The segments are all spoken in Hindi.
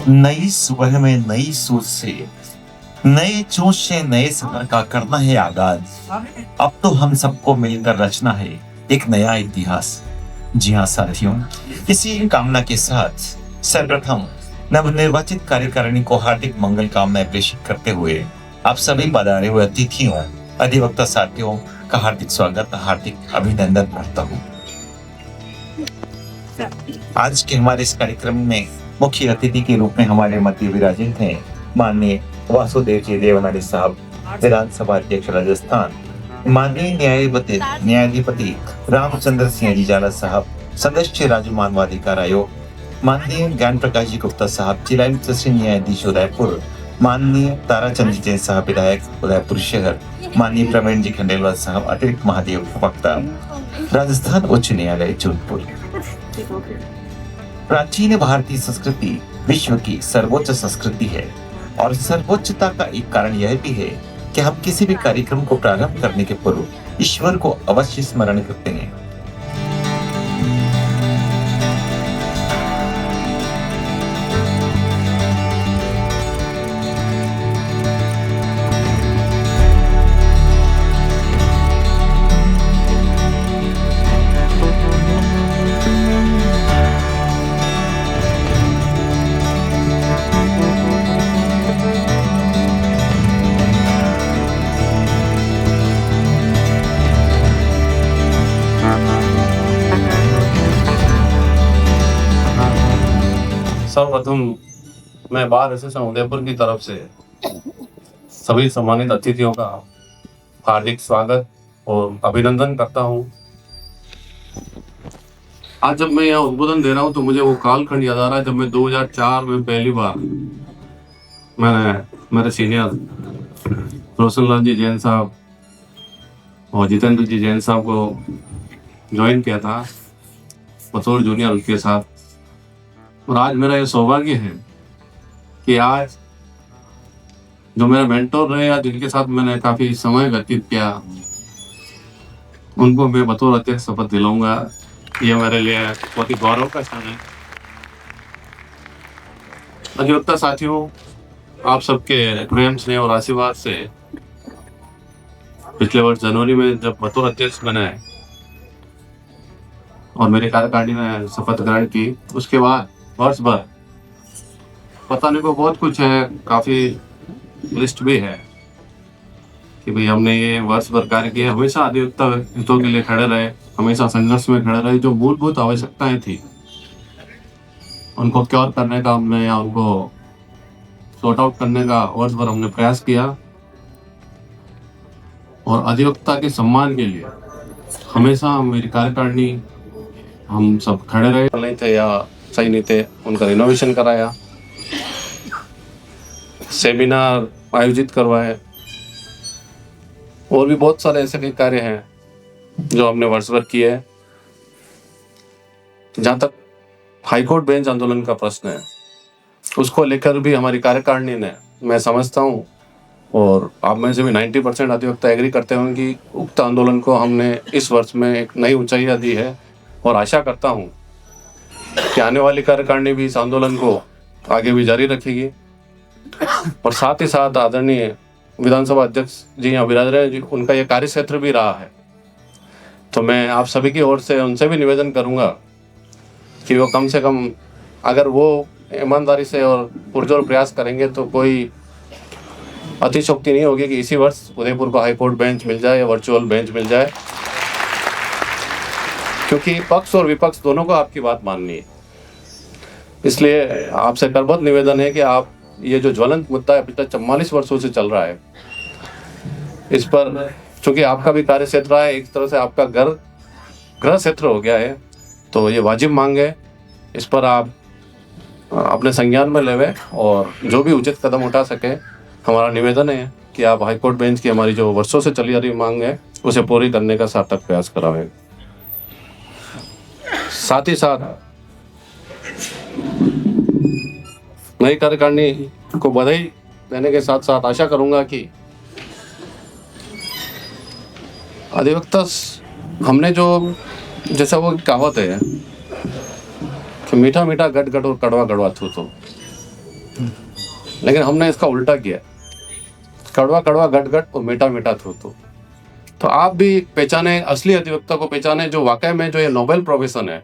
नई सुबह में नई सोच से, नए जोश से नए सफर का करना है आगाज। अब तो हम सबको मिलकर रचना है एक नया इतिहास। जी हाँ साथियों, इसी कामना के साथ सर्वप्रथम नवनिर्वाचित कार्यकारिणी को हार्दिक मंगल कामनाएं प्रेषित करते हुए आप सभी पधारे हुए अतिथियों, अधिवक्ता साथियों का हार्दिक स्वागत, हार्दिक अभिनंदन करता हूँ। आज के हमारे इस कार्यक्रम में मुख्य अतिथि के रूप में हमारे मध्य विराजित हैं माननीय वासुदेव जी देवनानी साहब, विधानसभा अध्यक्ष राजस्थान। माननीय न्यायाधिपति रामचंद्र सिंह जी जाला साहब, सदस्य राज्य मानवाधिकार आयोग। माननीय ज्ञान प्रकाश जी गुप्ता साहब, जिला सत्र न्यायाधीश उदयपुर। माननीय ताराचंद जी जैन साहब, विधायक उदयपुर शहर। माननीय प्रवीण जी खंडेलवाल साहब, अतिरिक्त महाधिवक्ता राजस्थान उच्च न्यायालय जोधपुर। प्राचीन भारतीय संस्कृति विश्व की सर्वोच्च संस्कृति है और सर्वोच्चता का एक कारण यह भी है कि हम किसी भी कार्यक्रम को प्रारंभ करने के पूर्व ईश्वर को अवश्य स्मरण करते हैं। सर्वप्रथम मैं बार एसोसिएशन उदयपुर की तरफ से सभी सम्मानित अतिथियों का हार्दिक स्वागत और अभिनंदन करता हूं। आज जब मैं यहाँ उद्बोधन दे रहा हूं तो मुझे वो कालखंड याद आ रहा है जब मैं 2004 में पहली बार मैंने मेरे सीनियर रोशनलाल जी जैन साहब और जितेंद्र जी जैन साहब को ज्वाइन किया था बतौर जूनियर के साथ। और आज मेरा ये सौभाग्य है कि आज जो मेरे मेंटोर रहे या जिनके साथ मैंने काफी समय व्यतीत किया उनको मैं बतौर अध्यक्ष शपथ दिलाऊंगा। ये मेरे लिए बहुत ही गौरव का क्षण है। अधिवक्ता साथियों, आप सबके प्रेम स्नेह और आशीर्वाद से पिछले वर्ष जनवरी में जब बतौर अध्यक्ष बने और मेरे कार्यकारिणी ने शपथ ग्रहण की, उसके बाद वर्ष भर बताने को बहुत कुछ है, काफी लिस्ट भी है कि भाई हमने ये वर्ष भर कार्य किया। हमेशा अधिवक्ता हितों के लिए खड़े रहे, हमेशा संघर्ष में खड़े रहे। जो मूलभूत आवश्यकताएं थी उनको क्योर करने का हमने या उनको सॉर्ट आउट करने का वर्ष भर हमने प्रयास किया। और अधिवक्ता के सम्मान के लिए हमेशा मेरी कार्यकारिणी हम सब खड़े रहे, नहीं थे या सही नहीं थे, उनका रिनोवेशन कराया, सेमिनार आयोजित करवाए और भी बहुत सारे ऐसे कई कार्य हैं जो हमने वर्ष भर किए। जहाँ तक हाईकोर्ट बेंच आंदोलन का प्रश्न है उसको लेकर भी हमारी कार्यकारिणी ने, मैं समझता हूँ और आप में से भी 90% अधिवक्ता एग्री करते होंगे कि उक्त आंदोलन को हमने इस वर्ष में एक नई ऊंचाइयां दी है। और आशा करता हूँ कि आने वाली कार्यकारिणी भी इस आंदोलन को आगे भी जारी रखेगी। और साथ ही साथ आदरणीय विधानसभा अध्यक्ष जी यहाँ विराज रहे जी, उनका ये कार्य क्षेत्र भी रहा है, तो मैं आप सभी की ओर से उनसे भी निवेदन करूंगा कि वो कम से कम अगर वो ईमानदारी से और पुरजोर प्रयास करेंगे तो कोई अतिशोक्ति नहीं होगी कि इसी वर्ष उदयपुर को हाईकोर्ट बेंच मिल जाए या वर्चुअल बेंच मिल जाए, क्योंकि पक्ष और विपक्ष दोनों को आपकी बात माननी है। इसलिए आपसे करबद्ध निवेदन है कि आप ये जो ज्वलंत मुद्दा है पिछले 44 वर्षों से चल रहा है, इस पर चूंकि आपका भी कार्य क्षेत्र है, एक तरह से आपका गृह क्षेत्र हो गया है, तो ये वाजिब मांग है। इस पर आप अपने संज्ञान में लेवे और जो भी उचित कदम उठा सके, हमारा निवेदन है कि आप हाईकोर्ट बेंच की हमारी जो वर्षों से चली आ रही मांग है उसे पूरी करने का सार्थक प्रयास करावे। साथ ही साथ नई कार्यकारिणी को बधाई देने के साथ साथ आशा करूंगा कि अधिवक्ता हमने जो, जैसा वो कहावत है कि मीठा मीठा गट गट और कड़वा कड़वा थू, तो लेकिन हमने इसका उल्टा किया, कड़वा कड़वा गट गट और मीठा मीठा थू थू। तो आप भी पहचाने, असली अधिवक्ता को पहचाने, जो वाकई में जो ये नोबेल प्रोफेशन है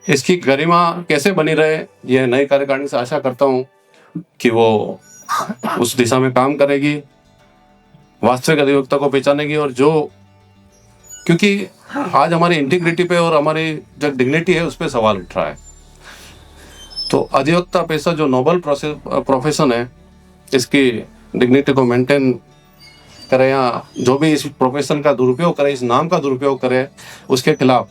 इसकी गरिमा कैसे बनी रहे। ये नई कार्यकारिणी से आशा करता हूँ कि वो उस दिशा में काम करेगी, वास्तविक अधिवक्ता को पहचानेगी। और जो, क्योंकि आज हमारी इंटीग्रिटी पे और हमारी जो डिग्निटी है उस पर सवाल उठ रहा है। तो अधिवक्ता पेशा जो नोबेल प्रोफेशन है, इसकी डिग्निटी को मेंटेन करे, या जो भी इस प्रोफेशन का दुरुपयोग करे, इस नाम का दुरुपयोग करे, उसके खिलाफ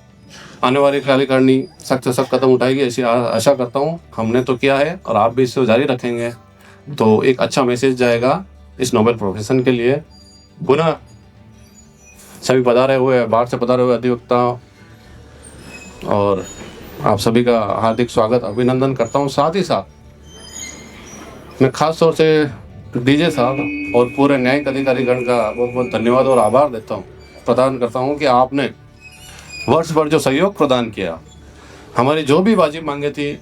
आने वाली कार्यकारिणी सख्त से सख्त कदम उठाएगी, ऐसी आशा करता हूँ। हमने तो किया है और आप भी इसको जारी रखेंगे तो एक अच्छा मैसेज जाएगा इस नोबेल प्रोफेशन के लिए। पुनः सभी पधारे हुए, बाहर से पधारे हुए अधिवक्ता और आप सभी का हार्दिक स्वागत, अभिनंदन करता हूँ। साथ ही साथ मैं खास तौर से डीजे साहब और पूरे न्यायिक अधिकारीगण का बहुत बहुत धन्यवाद और आभार देता हूँ, प्रदान करता हूँ कि आपने वर्ष भर जो सहयोग प्रदान किया, हमारी जो भी वाजिब मांगे थी,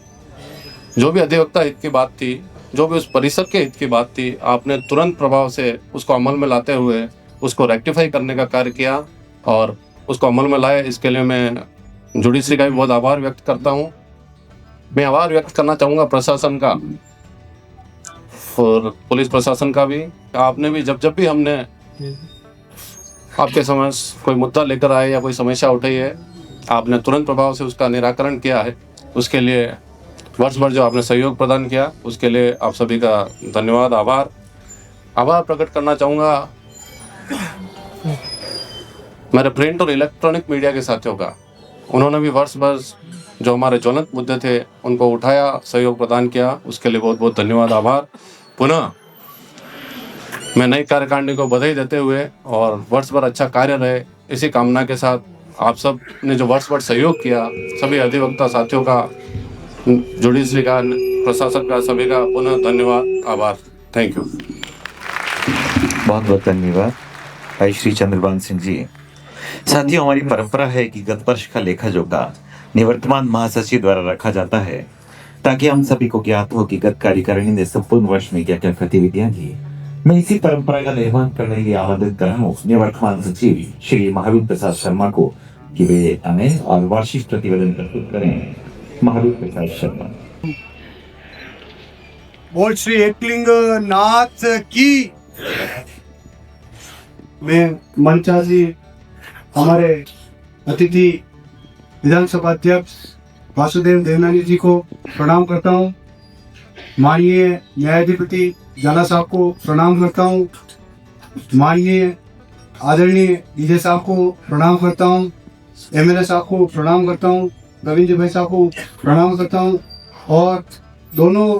जो भी अधिवक्ता हित की बात थी, जो भी उस परिसर के हित की बात थी, आपने तुरंत प्रभाव से उसको अमल में लाते हुए उसको रेक्टिफाई करने का कार्य किया और उसको अमल में लाए। इसके लिए मैं जुडिशरी का भी बहुत आभार व्यक्त करता हूँ। मैं आभार व्यक्त करना चाहूँगा प्रशासन का और पुलिस प्रशासन का भी। आपने भी जब भी हमने आपके समझ कोई मुद्दा लेकर आए या कोई समस्या उठाई है, आपने तुरंत प्रभाव से उसका निराकरण किया है। उसके लिए वर्ष भर जो आपने सहयोग प्रदान किया, उसके लिए आप सभी का धन्यवाद, आभार प्रकट करना चाहूँगा मेरे प्रिंट और इलेक्ट्रॉनिक मीडिया के साथियों का। उन्होंने भी वर्ष भर जो हमारे ज्वलंत मुद्दे थे उनको उठाया, सहयोग प्रदान किया, उसके लिए बहुत बहुत धन्यवाद, आभार। पुनः मैं नई कार्यकारिणी को बधाई देते हुए और वर्ष भर अच्छा कार्य रहे, इसी कामना के साथ आप सब ने जो वर्ष भर सहयोग किया, सभी अधिवक्ता साथियों का, जुडिशरी का, प्रशासन का, सभी का पुनः धन्यवाद, आभार। Thank you. बहुत बहुत धन्यवाद भाई श्री चंद्रभान सिंह जी। साथियों, हमारी परंपरा है कि गत वर्ष का लेखा जोखा निवर्तमान महासचिव द्वारा रखा जाता है ताकि हम सभी को ज्ञात हो कि गत कार्यकारिणी ने संपूर्ण वर्ष में क्या क्या गतिविधियां की। मैं इसी परंपरा का निर्माण करने के लिए आमंत्रित कर रहा हूँ निवर्तमान सचिव श्री महावीर प्रसाद शर्मा को कि वे आए और वार्षिक प्रतिवेदन प्रस्तुत करें। महावीर प्रसाद शर्मा। बोल श्री एकलिंग नाथ की। मैं मंचासी हमारे अतिथि विधानसभा अध्यक्ष वासुदेव देवनानी जी को प्रणाम करता हूँ। माननीय न्यायाधिपति झाला साहब को प्रणाम करता हूँ। माननीय आदरणीय डीजे साहब को प्रणाम करता हूँ। एमएलए साहब को प्रणाम करता हूँ। रविंद्र भाई साहब को प्रणाम करता हूँ। और दोनों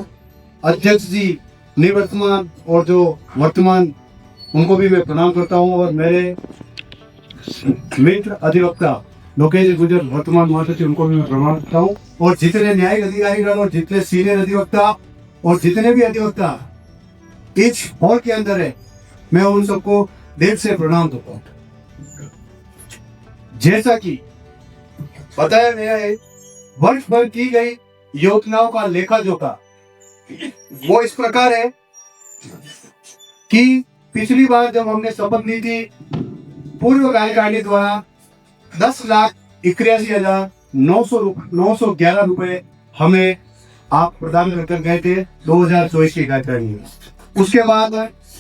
अध्यक्ष जी निवर्तमान और जो वर्तमान, उनको भी मैं प्रणाम करता हूँ। और मेरे मित्र अधिवक्ता लोकेश गुजर वर्तमान महासचिव, उनको भी मैं प्रणाम करता हूँ। और जितने न्यायिक अधिकारीगण और जितने सीनियर अधिवक्ता और जितने भी अधिवक्ता इस हॉल के अंदर है, मैं उन सबको दिल से प्रणाम करता हूँ। जैसा कि बताया गया है, वर्ष भर की गई योजनाओं का लेखा जोखा वो इस प्रकार है कि पिछली बार जब हमने शपथ ली थी, पूर्व कार्यकारिणी द्वारा 10,81,911 रुपए हमें आप प्रदान कर गए थे 2024 की कार्यकारिणी में। उसके बाद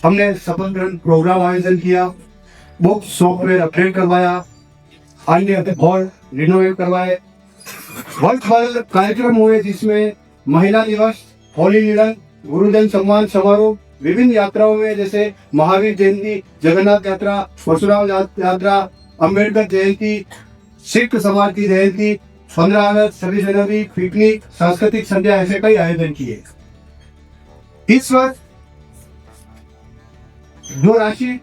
हमने शपथ ग्रहण प्रोग्राम आयोजन किया, बुक सॉफ्टवेयर अपडेट करवाया, अन्य हॉल रिनोवेट करवाए, वर्ष भर कार्यक्रम हुए जिसमें महिला दिवस, होली मिलन, गुरुजन सम्मान समारोह, विभिन्न यात्राओं में जैसे महावीर जयंती, जगन्नाथ यात्रा, परशुराम यात्रा, अंबेडकर जयंती, सिख समाज की जयंती, 15 अगस्त, 26 जनवरी, पिकनिक, सांस्कृतिक संध्या, ऐसे कई आयोजन किए। इस वर्ष जो राशि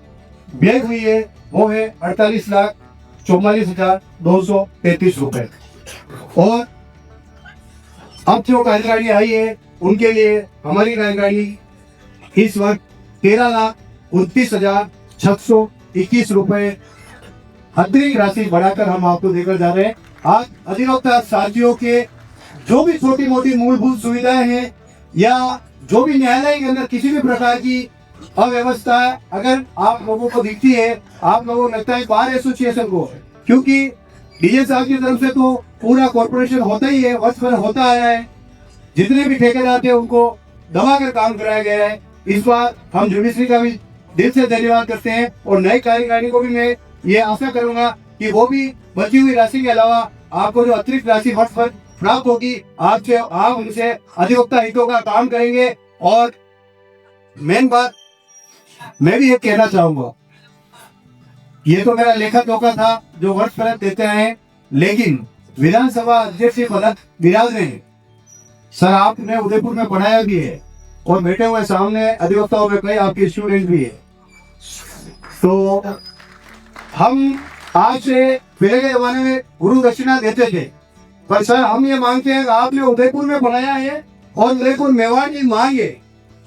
व्यय हुई है वो है 48,44,233 रुपए। और अब जो कार्यकारिणी आई है उनके लिए हमारी कार्यकारिणी इस वक्त 13,29,621 रुपए अतिरिक्त राशि बढ़ाकर हम आपको देकर जा रहे हैं। आज अधिवक्ता साथियों के जो भी छोटी मोटी मूलभूत सुविधाएं हैं या जो भी न्यायालय के अंदर किसी भी प्रकार की अव्यवस्था अगर आप लोगों को दिखती है, आप लोगों को लगता है बार एसोसिएशन को, क्योंकि डीजे साहब की तरफ से तो पूरा कॉर्पोरेशन होता ही है, वर्ष भर होता आया है, जितने भी ठेकेदार थे उनको दबा कर काम कराया गया है। इस बार हम जुडिशरी का भी दिल से धन्यवाद करते हैं और नई कार्यकारिणी को भी मैं ये आशा करूंगा कि वो भी बची हुई राशि के अलावा आपको जो अतिरिक्त राशि वर्ष भर प्राप्त होगी, आप उनसे अधिवक्ता हितों का काम करेंगे। और मेन बात मैं भी ये कहना चाहूंगा, ये तो मेरा लेखा जोखा था जो वर्ष भर देते हैं, लेकिन विधानसभा अध्यक्ष पद विराज ने सर आपने उदयपुर में पढ़ाया भी है और बैठे हुए सामने अधिवक्ताओं में कई आपके स्टूडेंट भी है। तो हम आज से पहले के जमाने में गुरु दक्षिणा देते थे, पर सर हम ये मांगते हैं कि आपने उदयपुर में पढ़ाया है और उदयपुर मेवाड़ की मांग है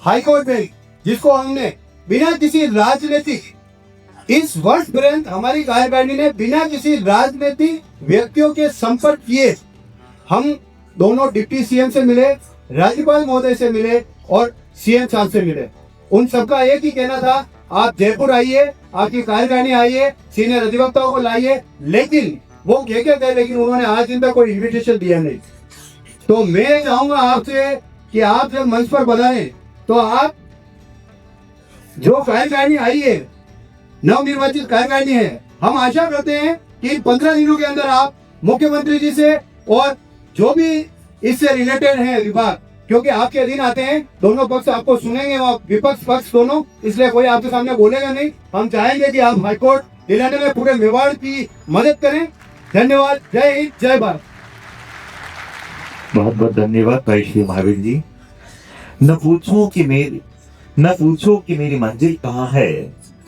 हाईकोर्ट बेंच, जिसको हमने बिना किसी राजनीतिक इस वर्ष पर्यंत हमारी कार्यकारिणी ने बिना किसी राजनीतिक व्यक्तियों के संपर्क किए हम दोनों डिप्टी सीएम से मिले, राज्यपाल महोदय से मिले और सीएम साहब से मिले। उन सबका एक ही कहना था, आप जयपुर आइए, आपकी कार्यकारिणी आइए, सीनियर अधिवक्ताओं को लाइए, लेकिन वो कह के गए, लेकिन उन्होंने आज दिन तक कोई इन्विटेशन दिया नहीं। तो मैं चाहूंगा आपसे कि आप जब मंच पर बुलाएं तो आप जो कार्यकारिणी आई है, नवनिर्वाचित कार्यकारिणी है, हम आशा करते हैं कि इन 15 दिनों के अंदर आप मुख्यमंत्री जी से और जो भी इससे रिलेटेड है विभाग, क्योंकि आपके अधीन आते हैं, दोनों पक्ष आपको सुनेंगे, विपक्ष पक्ष दोनों, इसलिए कोई आपके सामने बोलेगा नहीं। हम चाहेंगे कि आप हाईकोर्ट दिलाने में पूरे मेवाड़ की मदद करें। धन्यवाद। जय हिंद, जय भारत। बहुत बहुत धन्यवाद भाई श्री महावीर जी। न पूछो कि मेरी मंजिल कहाँ है,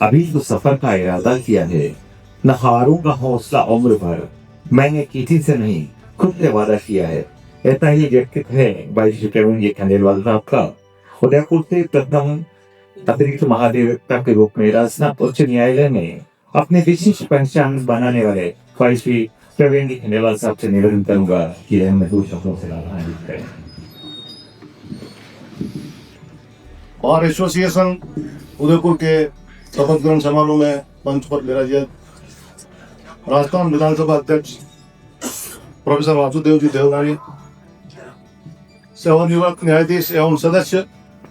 अभी तो सफर का इरादा किया है। न हारूंगा हौसला उम्र भर, मैंने किसी से नहीं खुद से वादा किया है। ऐसा ही व्यक्तित्व है भाई श्री प्रवीण जी खंडेलवाल साहब का। उदयपुर से प्रथम अतिरिक्त महाधिवक्ता के रूप में राजस्थान उच्च न्यायालय में अपने विशिष्ट पहचान बनाने वाले भाई श्री प्रवीण जी खंडेलवाल साहब से निवेदन करूंगा कि मैं दो शब्दों से आह्वानित करें। बार एसोसिएशन उदयपुर के शपथ ग्रहण समारोह में मंच पर विराजित राजस्थान विधानसभा अध्यक्ष प्रोफेसर वासुदेव जी देवनानी, सेवानिवृत्त न्यायाधीश एवं सदस्य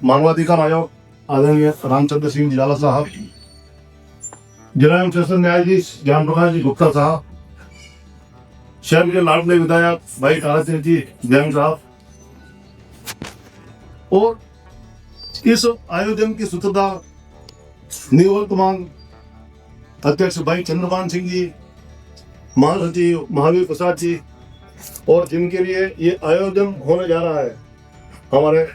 मानवाधिकार आयोग आदरणीय रामचंद्र सिंह जिलाला साहब, जिला एवं सेशन न्यायाधीश ज्ञान प्रकाश जी गुप्ता साहब, शहर के लाडले विधायक भाई ताराचंद जी जैन साहब, और इस आयोजन की सूत्रता निवर्तमान अध्यक्ष भाई चंद्रभान सिंह जी, महासचिव महावीर प्रसाद जी, और जिनके लिए ये आयोजन होने जा रहा है हमारे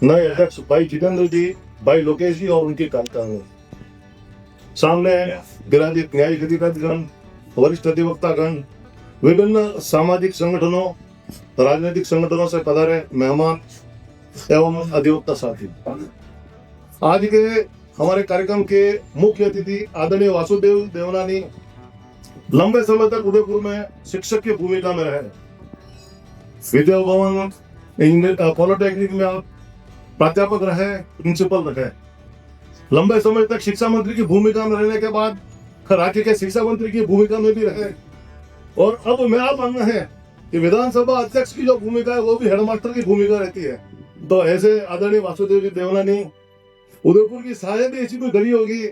नए अध्यक्ष भाई जितेंद्र जी, भाई लोकेश जी और उनकी कार्यकारिणी। सामने विराजित न्यायिक अधिकारीगण, वरिष्ठ अधिवक्तागण, विभिन्न सामाजिक संगठनों, राजनीतिक संगठनों से पधारे मेहमान एवं अधिवक्ता साथी। आज के हमारे कार्यक्रम के मुख्य अतिथि आदरणीय वासुदेव देवनानी लंबे समय तक उदयपुर में शिक्षक की भूमिका में रहे। विद्या भवन पॉलिटेक्निक में आप प्राध्यापक रहे, प्रिंसिपल रहे। लंबे समय तक शिक्षा मंत्री की भूमिका में रहने के बाद राज्य के शिक्षा मंत्री की भूमिका में भी रहे, और अब मेरा मानना है कि विधानसभा अध्यक्ष की जो भूमिका है वो भी हेडमास्टर की भूमिका रहती है। तो ऐसे आदरणीय वासुदेव जी देवनानी, उदयपुर की शायद ऐसी कोई गली होगी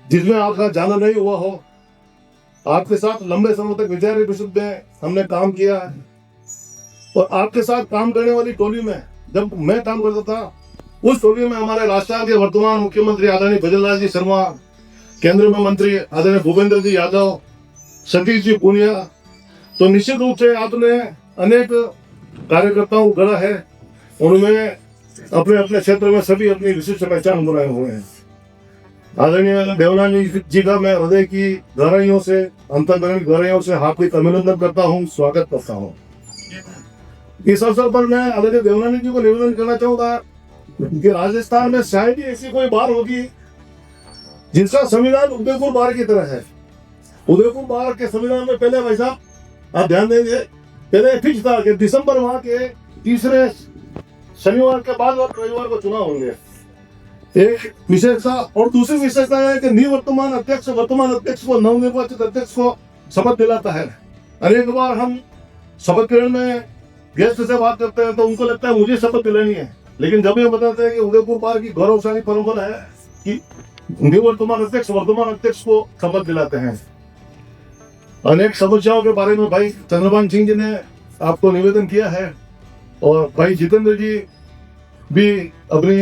जिसमें आपका जाना नहीं हुआ हो। आपके साथ लंबे समय तक विद्यार्थी परिषद में हमने काम किया है, और आपके साथ काम करने वाली टोली में जब मैं काम करता था, उस टोली में हमारे राजस्थान के वर्तमान मुख्यमंत्री आदरणीय भजनलाल जी शर्मा, केंद्र में मंत्री आदरणीय भूपेंद्र जी यादव, सतीश जी पूनिया। तो निश्चित रूप से आपने अनेक कार्यकर्ताओं को गढ़ा है, उनमें अपने अपने क्षेत्र में सभी अपनी विशिष्ट पहचान बनाए हुए हैं। आदरणीय देवनानी जी का मैं हृदय की गहराइयों से, अंतर्गत गहराइयों से हार्दिक अभिनंदन करता हूँ, स्वागत करता हूँ। इस अवसर पर मैं आदरणीय देवनानी जी को निवेदन करना चाहूंगा कि राजस्थान में शायद ही ऐसी कोई बार होगी जिसका संविधान उदयपुर बार की तरह है। उदयपुर बार के संविधान में पहले वैसा आप ध्यान देंगे, पहले फिक्स था कि दिसंबर माह के तीसरे शनिवार के बाद और रविवार को चुनाव होंगे। एक विशेषता और दूसरी विशेषता है कि निवर्तमान अध्यक्ष वर्तमान अध्यक्ष को नवनिर्वाचित अध्यक्ष को शपथ दिलाता है। अनेक बार हम शपथ ग्रहण में गेस्ट से बात करते हैं तो उनको लगता है मुझे शपथ दिलानी है, लेकिन जब ये बताते हैं कि उदयपुर पार की गौरवशाली परंपरा है कि निवर्तमान अध्यक्ष वर्तमान अध्यक्ष को शपथ दिलाते हैं। अनेक समस्याओं के बारे में भाई चंद्रभान सिंह जी ने आपको निवेदन किया है और भाई जितेंद्र जी भी अपनी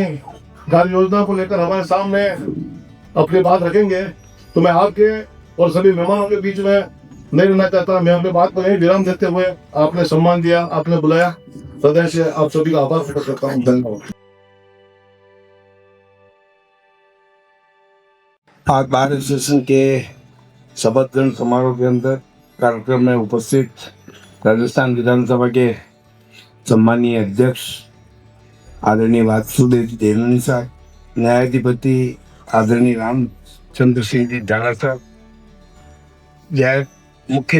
कार्य योजना को लेकर हमारे सामने अपनी बात रखेंगे। तो मैं आपके और सभी मेहमानों के बीच में नहीं रहना चाहता। मैं अपनी बात को यही विराम देते हुए आपने सम्मान दिया, आपने बुलाया, हृदय से आप सभी का आभार प्रकट करता हूँ। धन्यवाद। आज बार सेशन के शपथ ग्रहण समारोह के अंदर कार्यक्रम में उपस्थित राजस्थान विधानसभा के सम्मानीय अध्यक्ष आदरणीय वासुदेव देवनानी साहब, न्यायाधिपति आदरणीय रामचंद्र सिंह जी झाला साहब, मुख्य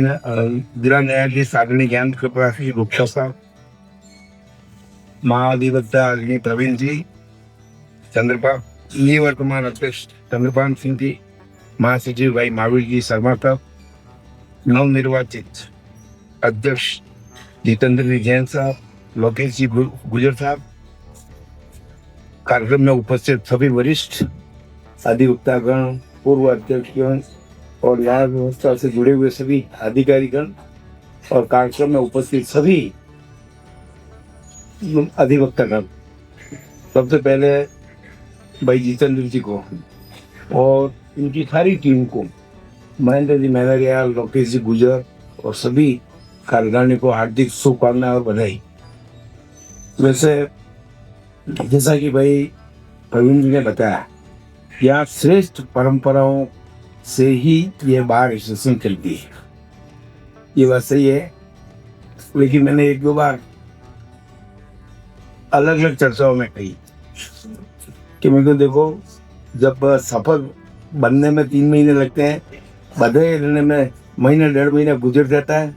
जिला न्यायाधीश आदरणीय ज्ञान प्रकाश जी गुप्ता साहब, महाधिवक्ता आदरणीय प्रवीण जी चंद्रपाल, निवर्तमान अध्यक्ष चंद्रपाल सिंह जी, महासचिव भाई महावीर जी शर्मा साहब, नवनिर्वाचित अध्यक्ष जितेंद्र जी जैन साहब, लोकेश जी गुजर साहब, कार्यक्रम में उपस्थित सभी वरिष्ठ अधिवक्तागण, पूर्व अध्यक्षगण और न्याय व्यवस्था से जुड़े हुए सभी अधिकारीगण और कार्यक्रम में उपस्थित सभी अधिवक्तागण, सबसे पहले भाई जितेंद्र जी को और इनकी सारी टीम को, महेंद्र जी मैनरिया, लोकेश जी गुजर और सभी कार्यकारिणी को हार्दिक शुभकामनाएं और बधाई। वैसे जैसा कि भाई प्रवीण जी ने बताया, यहाँ श्रेष्ठ परंपराओं से ही ये बार एसोसिएशन चलती है, ये बात सही है। लेकिन मैंने एक दो बार अलग अलग चर्चाओं में कही कि मेरे को देखो, जब शपथ बनने में 3 महीने लगते हैं, बधाई लेने में महीना 1.5 महीना गुजर जाता है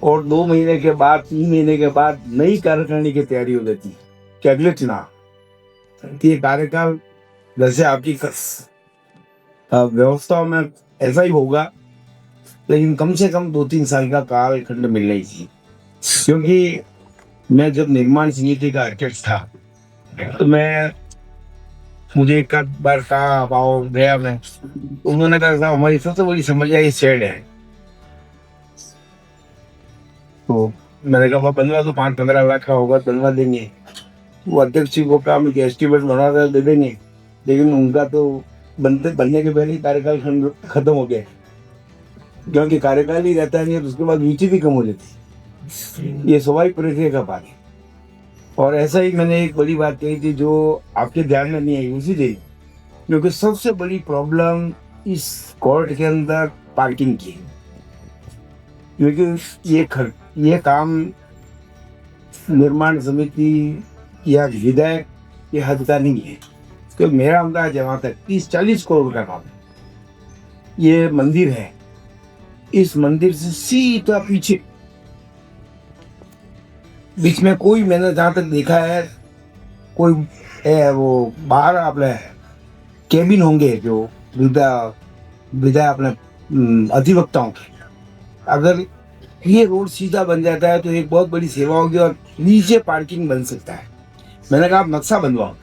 और 2 महीने के बाद 3 महीने के बाद नई कार्यकारिणी की तैयारी हो जाती है कि अगले चुनाव। ये कार्यकाल जैसे आपकी व्यवस्थाओं में ऐसा ही होगा, लेकिन कम से कम 2-3 साल का कालखंड मिलना ही चाहिए। क्योंकि मैं जब निर्माण समिति का अध्यक्ष था तो मुझे एक बार कहा पाओ गया मैं, उन्होंने कहा साहब हमारी सबसे बड़ी समस्या ये शेड है। तो मैंने कहा बनवा तो 5-15 लाख का होगा, बनवा देंगे। वो अध्यक्ष जी को कहा मैं एस्टिमेट बना कर दे देंगे, लेकिन उनका तो बनने के पहले ही कार्यकाल खत्म हो गया, क्योंकि कार्यकाल ही रहता नहीं है तो उसके बाद रुचि भी कम हो जाती। ये स्वाभाविक प्रक्रिया का बात है। और ऐसा ही मैंने एक बड़ी बात कही थी जो आपके ध्यान में नहीं आई उसी दिन, क्योंकि सबसे बड़ी प्रॉब्लम इस कोर्ट के अंदर पार्किंग की है। क्योंकि ये काम निर्माण समिति या विधायक ये हद का नहीं है। क्योंकि मेरा अंदाज है वहाँ तक 30-40 करोड़ का काम है। ये मंदिर है, इस मंदिर से सीधा पीछे बीच में कोई, मैंने जहाँ तक देखा है, कोई वो बाहर अपने केबिन होंगे जो विधा अपने अधिवक्ताओं के। अगर ये रोड सीधा बन जाता है तो एक बहुत बड़ी सेवा होगी और नीचे पार्किंग बन सकता है। मैंने कहा आप नक्शा बनवाओ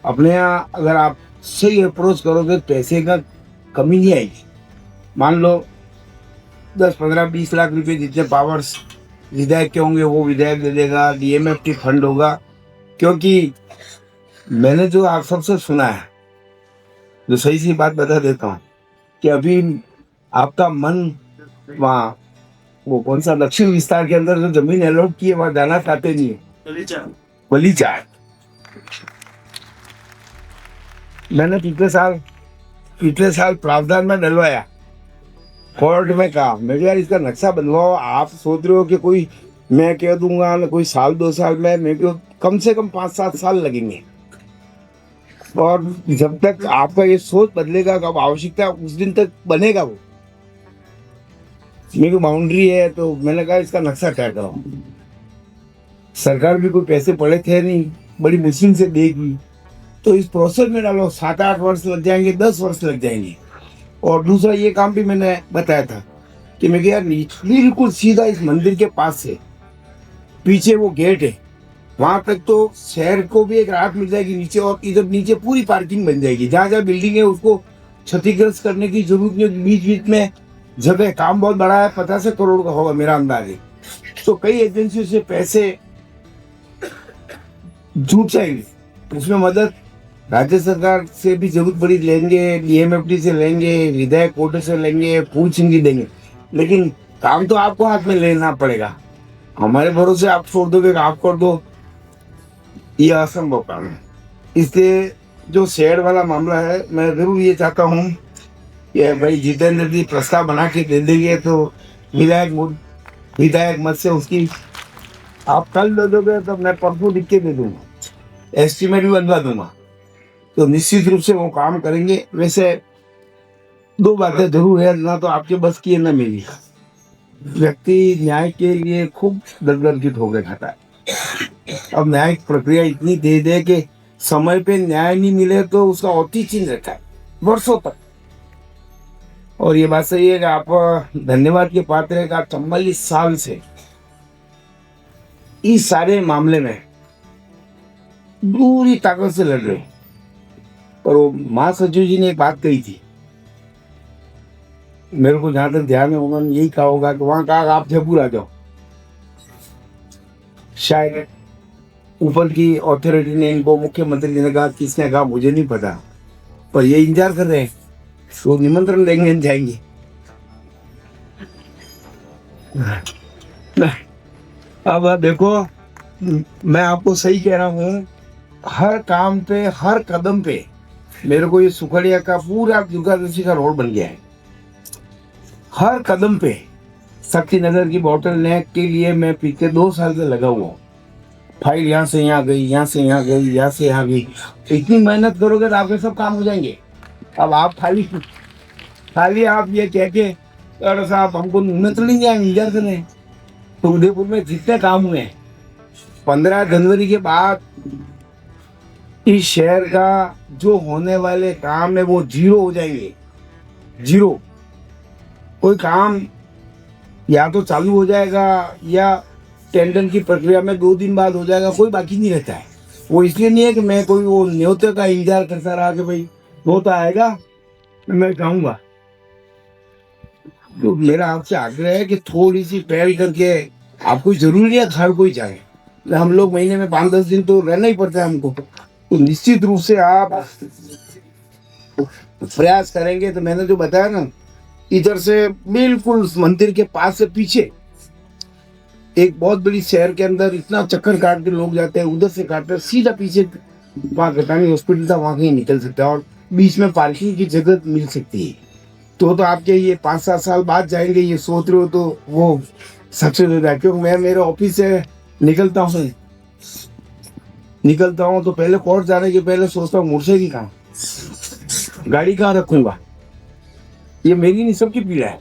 अपने यहाँ, अगर आप सही अप्रोच करोगे पैसे का कमी नहीं आएगी। मान लो 10-15-20 लाख रुपए जितने पावर्स विधायक के होंगे वो विधायक दे देगा, DMFT फंड होगा। क्योंकि मैंने जो आप सबसे सुना है, जो सही सी बात बता देता हूँ कि अभी आपका मन वहाँ वो कौन सा दक्षिण विस्तार के अंदर जो जमीन अलॉट की है वहाँ जाना चाहते नहीं है, बलीचा। मैंने पिछले साल प्रावधान में डलवाया, कोर्ट में कहा मैं यार इसका नक्शा बनवाओ। आप सोच रहे हो कि कोई मैं कह दूंगा ना कोई 1-2 साल में, मेरे को कम से कम 5-7 साल लगेंगे। और जब तक आपका ये सोच बदलेगा कब आवश्यकता उस दिन तक बनेगा वो। मेरी बाउंड्री है तो मैंने कहा इसका नक्शा तय करो। सरकार भी कोई पैसे पड़े थे नहीं, बड़ी मुश्किल से देगी। तो इस प्रोसेस में डालो 7-8 वर्ष लग जाएंगे, 10 वर्ष लग जाएंगे। और दूसरा ये काम भी मैंने बताया था कि मैं यार बिल्कुल सीधा इस मंदिर के पास से पीछे वो गेट है, वहां तक तो शहर को भी एक राहत मिल जाएगी नीचे, और इधर नीचे पूरी पार्किंग बन जाएगी। जहाँ जहाँ बिल्डिंग है उसको क्षतिग्रस्त करने की जरूरत नहीं होगी। बीच बीच में जगह, काम बहुत बड़ा है, 50 करोड़ का होगा मेरा अंदाज है। तो कई एजेंसियों से पैसे जुट जाएंगे, उसमें मदद राज्य सरकार से भी जरूरत पड़ी लेंगे, DMFT से लेंगे, विधायक कोटे से लेंगे, फूल सिंह देंगे, लेकिन काम तो आपको हाथ में लेना पड़ेगा। हमारे भरोसे आप छोड़ दोगे कि आप कर दो, ये असंभव काम है। इसलिए जो शेड वाला मामला है, मैं जरूर ये चाहता हूँ कि भाई जितेंद्र जी प्रस्ताव बना के दे देंगे तो विधायक मत से उसकी आप कल दे दोगे तो मैं परसों लिख के दे दूंगा, एस्टीमेट भी बनवा दूंगा, तो निश्चित रूप से वो काम करेंगे। वैसे 2 बातें जरूर है, ना तो आपके बस की है ना मेरी। व्यक्ति न्याय के लिए खूब दर की ठोकर खाता है। अब न्यायिक प्रक्रिया इतनी तेज है कि समय पे न्याय नहीं मिले तो उसका औती चिन्ह रहता है वर्षों तक। और ये बात सही है कि आप धन्यवाद के पात्र है कि आप 44 साल से इस सारे मामले में पूरी ताकत से लड़ रहे हो। पर वो महासचिव जी ने एक बात कही थी, मेरे को जहां तक ध्यान है, उन्होंने यही कहा होगा कि वहां कहा आप जयपुर आ जाओ। शायद ऊपर की अथॉरिटी ने इनको, मुख्यमंत्री ने कहा, किसने कहा मुझे नहीं पता, पर ये इंतजार कर रहे हैं, तो निमंत्रण देंगे, जाएंगे। अब देखो, मैं आपको सही कह रहा हूँ, हर काम पे, हर कदम पे मेरे को ये सुखड़िया का पूरा दुर्गादशी का रोड बन गया है। हर कदम पे शक्ति नगर की बॉटल नेक के लिए मैं पिछले 2 साल से लगा हुआ हूँ। फाइल यहाँ से यहाँ गई, यहाँ से यहाँ गई, यहाँ से यहाँ गई। इतनी मेहनत करोगे तो आपके सब काम हो जाएंगे। अब आप खाली आप ये कह के अरे साहब हमको निमंत्रण नहीं जाएंगे, इंतजार कर रहे हैं। तो उदयपुर में जितने काम हुए हैं, 15 जनवरी के बाद इस शहर का जो होने वाले काम है वो 0 हो जाएंगे। 0। कोई काम या तो चालू हो जाएगा या टेंडर की प्रक्रिया में 2 दिन बाद हो जाएगा, कोई बाकी नहीं रहता है। वो इसलिए नहीं है कि मैं कोई वो न्योते का इंतजार करता रहा कि भाई वो तो आएगा मैं जाऊंगा। तो मेरा आपसे आग्रह है कि थोड़ी सी पहल करके, आपको जरूरी है हर कोई जाए, हम लोग महीने में 5-10 दिन तो रहना ही पड़ता है हमको, तो निश्चित रूप से आप प्रयास करेंगे। तो मैंने जो बताया ना, इधर से बिल्कुल मंदिर के पास से पीछे एक बहुत बड़ी शहर के अंदर इतना चक्कर काट के लोग जाते हैं, उधर से काटते हैं, सीधा पीछे वहाँ गटानी हॉस्पिटल था, वहाँ कहीं निकल सकता है और बीच में पार्किंग की जगह मिल सकती है। तो आपके ये 5-7 साल बाद जाएंगे, ये सोच रहे हो तो वो सक्सेस हो जाए। क्योंकि मैं मेरे ऑफिस से निकलता हूँ तो पहले कोर्ट जाने के पहले सोचता हूँ मुर्शेगी कहाँ, गाड़ी कहाँ रखूंगा। ये मेरी नहीं, सबकी पीड़ा है।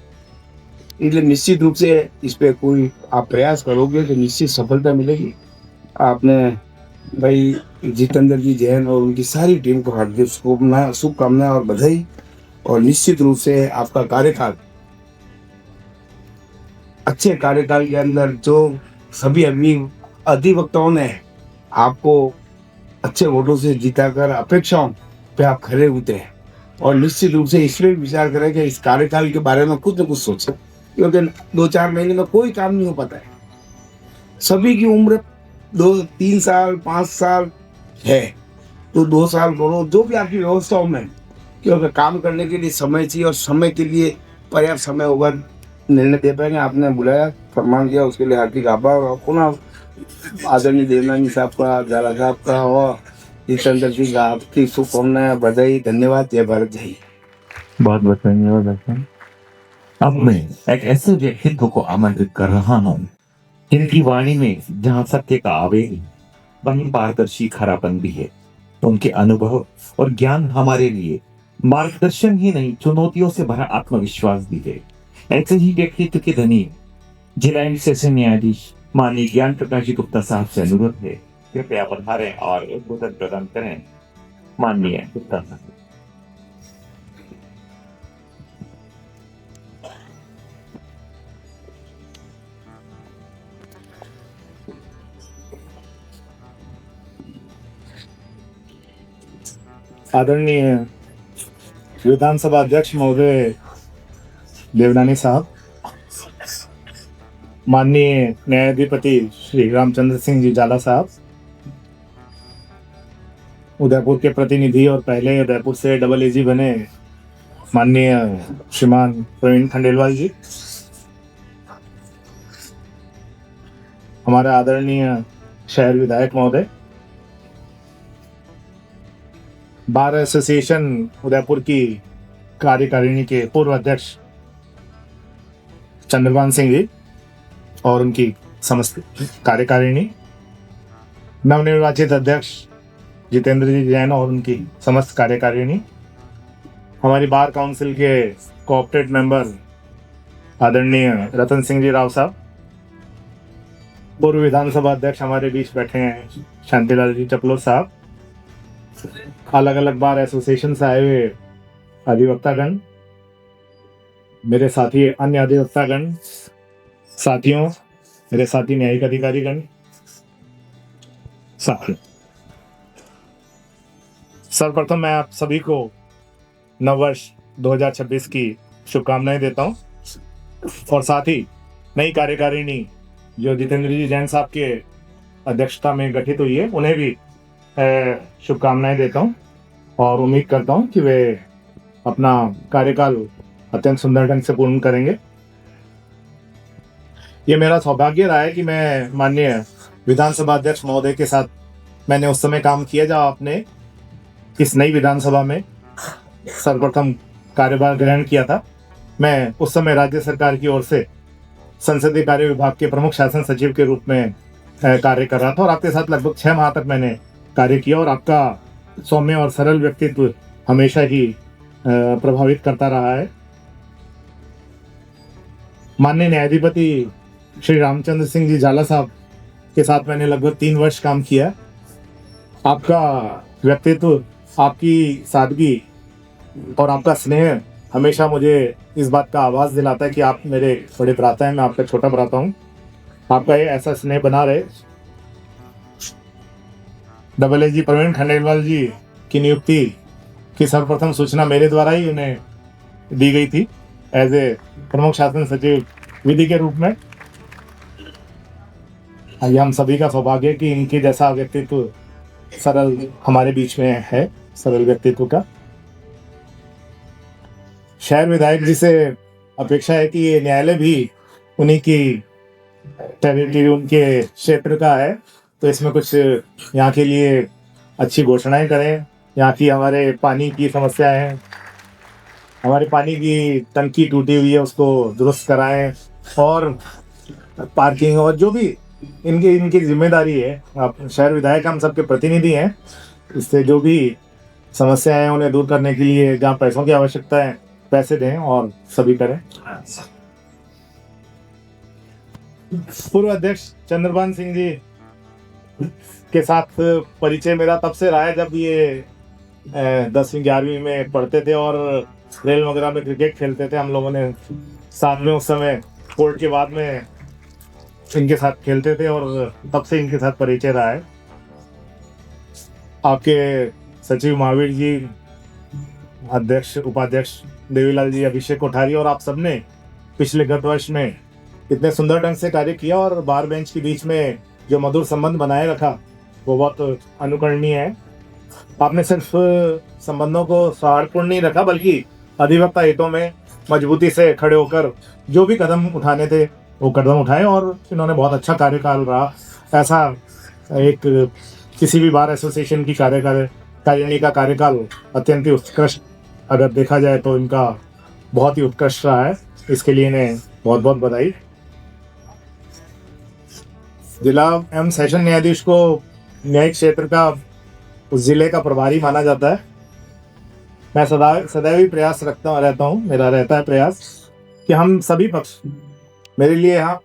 इसलिए निश्चित रूप से इस पे कोई आप प्रयास करोगे तो निश्चित सफलता मिलेगी। आपने भाई जितेंद्र जी जैन और उनकी सारी टीम को हार्दिक शुभकामनाएं और बधाई। और निश्चित रूप से आपका कार्यकाल, अच्छे कार्यकाल के अंदर जो सभी अधिवक्ताओं ने आपको अच्छे वोटों से जीताकर अपेक्षाओं पे आप खड़े उतरे, और निश्चित रूप से इसमें विचार करें कि इस कार्यकाल के बारे में कुछ न कुछ सोचें, क्योंकि 2-4 महीने में कोई काम नहीं हो पाता है। सभी की उम्र 2-3 साल 5 साल है, तो 2 साल करो, जो भी आपकी व्यवस्थाओं में, क्योंकि काम करने के लिए समय चाहिए और समय के लिए पर्याप्त समय होगा, निर्णय दे पाएंगे। आपने बुलाया, सम्मान किया, उसके लिए हार्दिक आभार। और पुनः आदरणीय देवनानी साहब का, जाला साहब का और जितेंद्र जी का आपकी शुभकामनाएं, बधाई, धन्यवाद। जय भारत, जय। बहुत बहुत धन्यवाद। अब मैं एक ऐसे व्यक्तित्व को आमंत्रित कर रहा हूँ जिनकी वाणी में जहाँ सत्य का आवेग वहीं पारदर्शी खरापन भी है। उनके अनुभव और ज्ञान हमारे लिए मार्गदर्शन ही नहीं, चुनौतियों से भरा आत्मविश्वास भी है। ऐसे ही व्यक्तित्व के धनी जिला एंड सेशन न्यायाधीश माननीय ज्ञान प्रकाश जी गुप्ता साहब से अनुरोध है, कृपया पधारें और उद्बोधन प्रदान करें। माननीय गुप्ता साहब। आदरणीय विधानसभा अध्यक्ष महोदय देवनानी साहब, माननीय न्यायाधिपति श्री रामचंद्र सिंह जी जाला साहब, उदयपुर के प्रतिनिधि और पहले उदयपुर से डबल एजी बने माननीय श्रीमान प्रवीण खंडेलवाल जी, हमारे आदरणीय शहर विधायक महोदय, बार एसोसिएशन उदयपुर की कार्यकारिणी के पूर्व अध्यक्ष चंद्रभान सिंह जी और उनकी समस्त कार्यकारिणी, नवनिर्वाचित अध्यक्ष जितेंद्र जी जैन और उनकी समस्त कार्यकारिणी, हमारी बार काउंसिल के कोऑपरेट मेंबर आदरणीय रतन सिंह जी राव साहब, पूर्व विधानसभा अध्यक्ष हमारे बीच बैठे हैं शांतिलाल जी चपलोर साहब, अलग अलग बार एसोसिएशन से आए हुए अधिवक्तागण, मेरे साथी अन्य अधिवक्तागण, साथियों, मेरे साथी न्यायिक अधिकारीगण, साथियों, सर्वप्रथम मैं आप सभी को नववर्ष 2026 की शुभकामनाएं देता हूं और साथ ही नई कार्यकारिणी जो जितेंद्र जी जैन साहब के अध्यक्षता में गठित हुई है उन्हें भी शुभकामनाएं देता हूं और उम्मीद करता हूं कि वे अपना कार्यकाल अत्यंत सुंदर ढंग से पूर्ण करेंगे। ये मेरा सौभाग्य रहा है कि मैं माननीय विधानसभा अध्यक्ष महोदय के साथ मैंने उस समय काम किया जब आपने इस नई विधानसभा में सर्वप्रथम कार्यभार ग्रहण किया था। मैं उस समय राज्य सरकार की ओर से संसदीय कार्य विभाग के प्रमुख शासन सचिव के रूप में कार्य कर रहा था और आपके साथ लगभग 6 माह तक मैंने कार्य किया और आपका सौम्य और सरल व्यक्तित्व हमेशा ही प्रभावित करता रहा है। माननीय न्यायाधिपति श्री रामचंद्र सिंह जी जाला साहब के साथ मैंने लगभग 3 वर्ष काम किया। आपका व्यक्तित्व, आपकी सादगी और आपका स्नेह हमेशा मुझे इस बात का आभास दिलाता है कि आप मेरे बड़े भ्राता हैं, मैं आपका छोटा भ्राता हूँ। आपका ये ऐसा स्नेह बना रहे। डबल एजी प्रवीण खंडेलवाल जी की नियुक्ति की सर्वप्रथम सूचना मेरे द्वारा ही उन्हें दी गई थी एज ए प्रमुख शासन सचिव विधि के रूप में। ये हम सभी का सौभाग्य कि इनके जैसा व्यक्तित्व सरल हमारे बीच में है, सरल व्यक्तित्व का। शहर विधायक जी से अपेक्षा है कि ये न्यायालय भी उन्हीं की टेरिटरी, उनके क्षेत्र का है, तो इसमें कुछ यहाँ के लिए अच्छी घोषणाएं करें। यहाँ की हमारे पानी की समस्याएं हैं, हमारे पानी की टंकी टूटी हुई है उसको दुरुस्त कराएं और पार्किंग और जो भी इनकी जिम्मेदारी है। आप शहर विधायक हम सबके प्रतिनिधि हैं, इससे जो भी समस्याएं हैं उन्हें दूर करने के लिए जहाँ पैसों की आवश्यकता है पैसे दें और सभी करें। पूर्व अध्यक्ष चंद्रभान सिंह जी के साथ परिचय मेरा तब से रहा है जब ये 10वीं 11वीं में पढ़ते थे और रेल वगैरह में क्रिकेट खेलते थे। हम लोगों ने साथ में उस समय कोर्ट के बाद में इनके साथ खेलते थे और तब से इनके साथ परिचय रहा है। आपके सचिव महावीर जी, अध्यक्ष उपाध्यक्ष देवीलाल जी, अभिषेक कोठारी और आप सबने पिछले गत वर्ष में इतने सुंदर ढंग से कार्य किया और बार बेंच के बीच में जो मधुर संबंध बनाए रखा वो बहुत अनुकरणीय है। आपने सिर्फ संबंधों को सौहार्दपूर्ण नहीं रखा बल्कि अधिवक्ता हितों में मजबूती से खड़े होकर जो भी कदम उठाने थे वो कदम उठाए और इन्होंने बहुत अच्छा कार्यकाल रहा। ऐसा एक किसी भी बार एसोसिएशन की कार्यकारिणी का कार्यकाल अत्यंत ही उत्कृष्ट अगर देखा जाए तो इनका बहुत ही उत्कृष्ट रहा है। इसके लिए इन्हें बहुत बहुत बधाई। जिला एवं सेशन न्यायाधीश को न्यायिक क्षेत्र का उस जिले का प्रभारी माना जाता है। मैं सदैव ही प्रयास रहता हूँ, मेरा रहता है प्रयास कि हम सभी पक्ष मेरे लिए यहाँ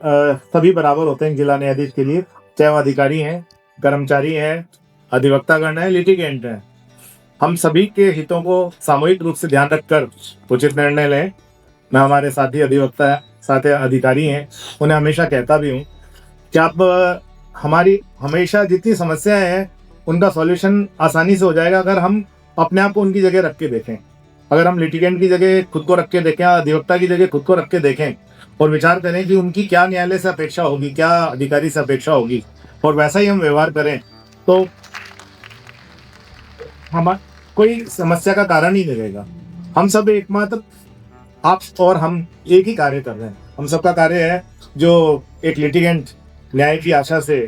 सभी बराबर होते हैं जिला न्यायाधीश के लिए, चाहे वो अधिकारी हैं, कर्मचारी हैं, अधिवक्तागण है, लिटिगेंट है। हम सभी के हितों को सामूहिक रूप से ध्यान रखकर उचित निर्णय लें। मैं हमारे साथी अधिवक्ता साथी अधिकारी हैं, उन्हें हमेशा कहता भी हूँ कि आप हमारी हमेशा जितनी समस्याएं हैं उनका सॉल्यूशन आसानी से हो जाएगा अगर हम अपने आप को उनकी जगह रख के देखें। अगर हम लिटिगेंट की जगह खुद को रख के देखें, अधिवक्ता की जगह खुद को रख के देखें और विचार करें कि उनकी क्या न्यायालय से अपेक्षा होगी, क्या अधिकारी से अपेक्षा होगी, और वैसा ही हम व्यवहार करें तो हम कोई समस्या का कारण ही नहीं रहेगा। हम सब एकमात्र आप और हम एक ही कार्य कर रहे हैं। हम सबका कार्य है जो एक लिटिगेंट न्याय की आशा से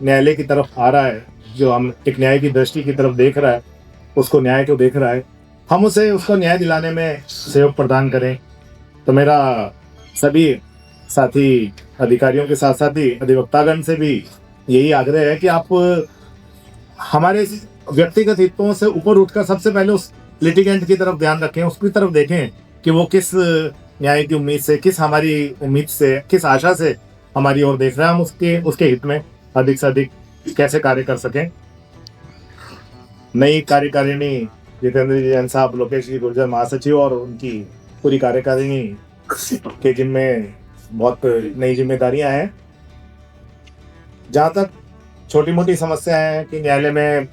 न्यायालय की तरफ आ रहा है, जो हम एक न्याय की दृष्टि की तरफ देख रहा है, उसको न्याय को देख रहा है, हम उसे उसको न्याय दिलाने में सहयोग प्रदान करें। तो मेरा सभी साथी अधिकारियों के साथ साथ ही अधिवक्तागण से भी यही आग्रह है कि आप हमारे व्यक्तिगत हितों से ऊपर उठकर सबसे पहले उस लिटिगेंट की तरफ ध्यान रखें, उसकी तरफ देखें कि वो किस न्याय की उम्मीद से, किस हमारी उम्मीद से, किस आशा से हमारी ओर देख रहे हैं। हम उसके हित में अधिक से अधिक कैसे कार्य कर सकें। नई कार्यकारिणी जितेंद्र जी जैन साहब, लोकेश जी गुर्जर महासचिव और उनकी पूरी कार्यकारिणी के जिम्मे बहुत नई जिम्मेदारियां हैं। जहाँ तक छोटी मोटी समस्या है कि न्यायालय में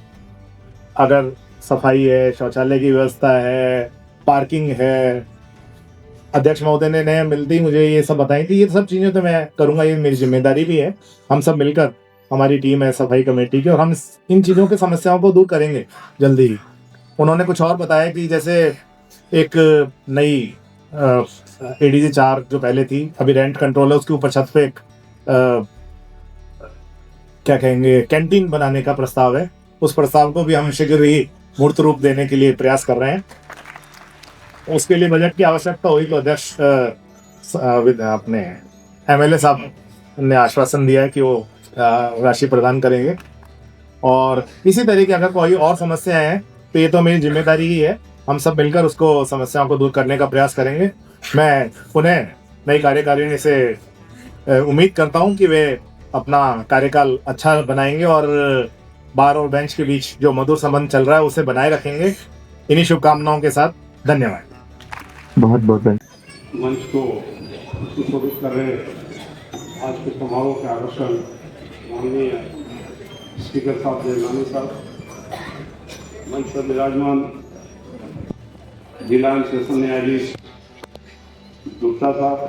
अगर सफाई है, शौचालय की व्यवस्था है, पार्किंग है, अध्यक्ष महोदय ने मिलते ही मुझे ये सब बताई थी। ये सब चीज़ें तो मैं करूँगा, ये मेरी जिम्मेदारी भी है। हम सब मिलकर, हमारी टीम है सफाई कमेटी की, और हम इन चीज़ों की समस्याओं को दूर करेंगे जल्दी ही। उन्होंने कुछ और बताया कि जैसे एक नई ADG 4 जो पहले थी, अभी रेंट कंट्रोल है, उसके ऊपर छत पे एक क्या कहेंगे कैंटीन बनाने का प्रस्ताव है। उस प्रस्ताव को भी हम शीघ्र ही मूर्त रूप देने के लिए प्रयास कर रहे हैं। उसके लिए बजट की आवश्यकता हुई तो अध्यक्ष अपने MLA साहब ने आश्वासन दिया है कि वो राशि प्रदान करेंगे। और इसी तरह की अगर कोई और समस्याएं हैं तो ये तो मेरी जिम्मेदारी ही है। हम सब मिलकर उसको समस्याओं को दूर करने का प्रयास करेंगे। मैं पुनः नई कार्यकारिणी से उम्मीद करता हूं कि वे अपना कार्यकाल अच्छा बनाएंगे और बार और बेंच के बीच जो मधुर संबंध चल रहा है उसे बनाए रखेंगे। इन्हीं शुभकामनाओं के साथ धन्यवाद। बहुत बहुत मंच को सुशोभित कर रहे आज के समारोह के आकर्षण माननीय स्पीकर साहब देवनानी साहब, मंच पर विराजमान जिला एवं सेशन न्यायाधीश गुप्ता साहब,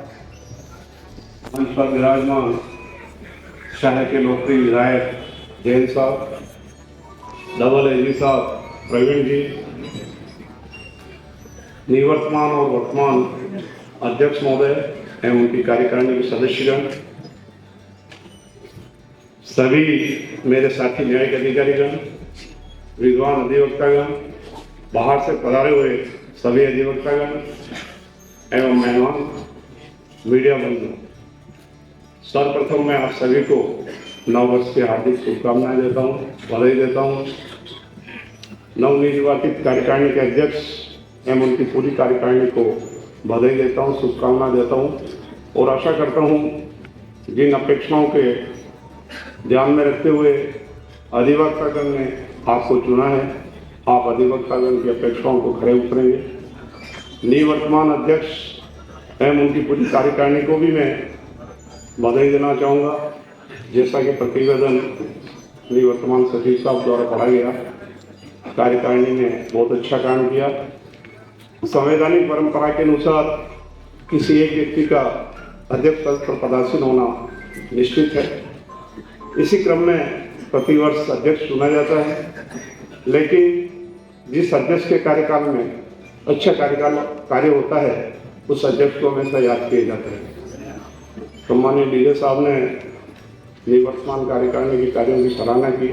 मंच पर विराजमान शहर के लोकप्रिय विधायक जैन साहब, डबल AG साहब प्रवीण जी, निवर्तमान और वर्तमान अध्यक्ष महोदय एवं उनकी कार्यकारिणी के सदस्यगण, सभी मेरे साथी न्यायिक अधिकारीगण, विद्वान अधिवक्तागण, बाहर से पधारे हुए सभी अधिवक्तागण एवं मेहमान, मीडिया बंधु, सर्वप्रथम मैं आप सभी को नववर्ष की हार्दिक शुभकामनाएं देता हूँ, बधाई देता हूँ। नवनिर्वाचित कार्यकारिणी के अध्यक्ष एवं उनकी पूरी कार्यकारिणी को बधाई देता हूँ, शुभकामना देता हूँ और आशा करता हूँ जिन अपेक्षाओं के ध्यान में रखते हुए अधिवक्तागण ने आपको चुना है, आप अधिवक्तागण की अपेक्षाओं को खरे उतरेंगे। निवर्तमान अध्यक्ष एवं उनकी पूरी कार्यकारिणी को भी मैं बधाई देना चाहूँगा। जैसा कि प्रतिवेदन निवर्तमान सचिव साहब द्वारा पढ़ा गया, कार्यकारिणी ने बहुत अच्छा काम किया। संवैधानिक परंपरा के अनुसार किसी एक व्यक्ति का अध्यक्ष पद पर पदासीन होना निश्चित है। इसी क्रम में प्रतिवर्ष अध्यक्ष चुना जाता है, लेकिन जिस अध्यक्ष के कार्यकाल में अच्छा कार्य होता है उस अध्यक्ष को हमेशा याद किया जाता है। तो माननीय डीजे साहब ने निवर्तमान कार्यकारिणी के कार्यों की सराहना की।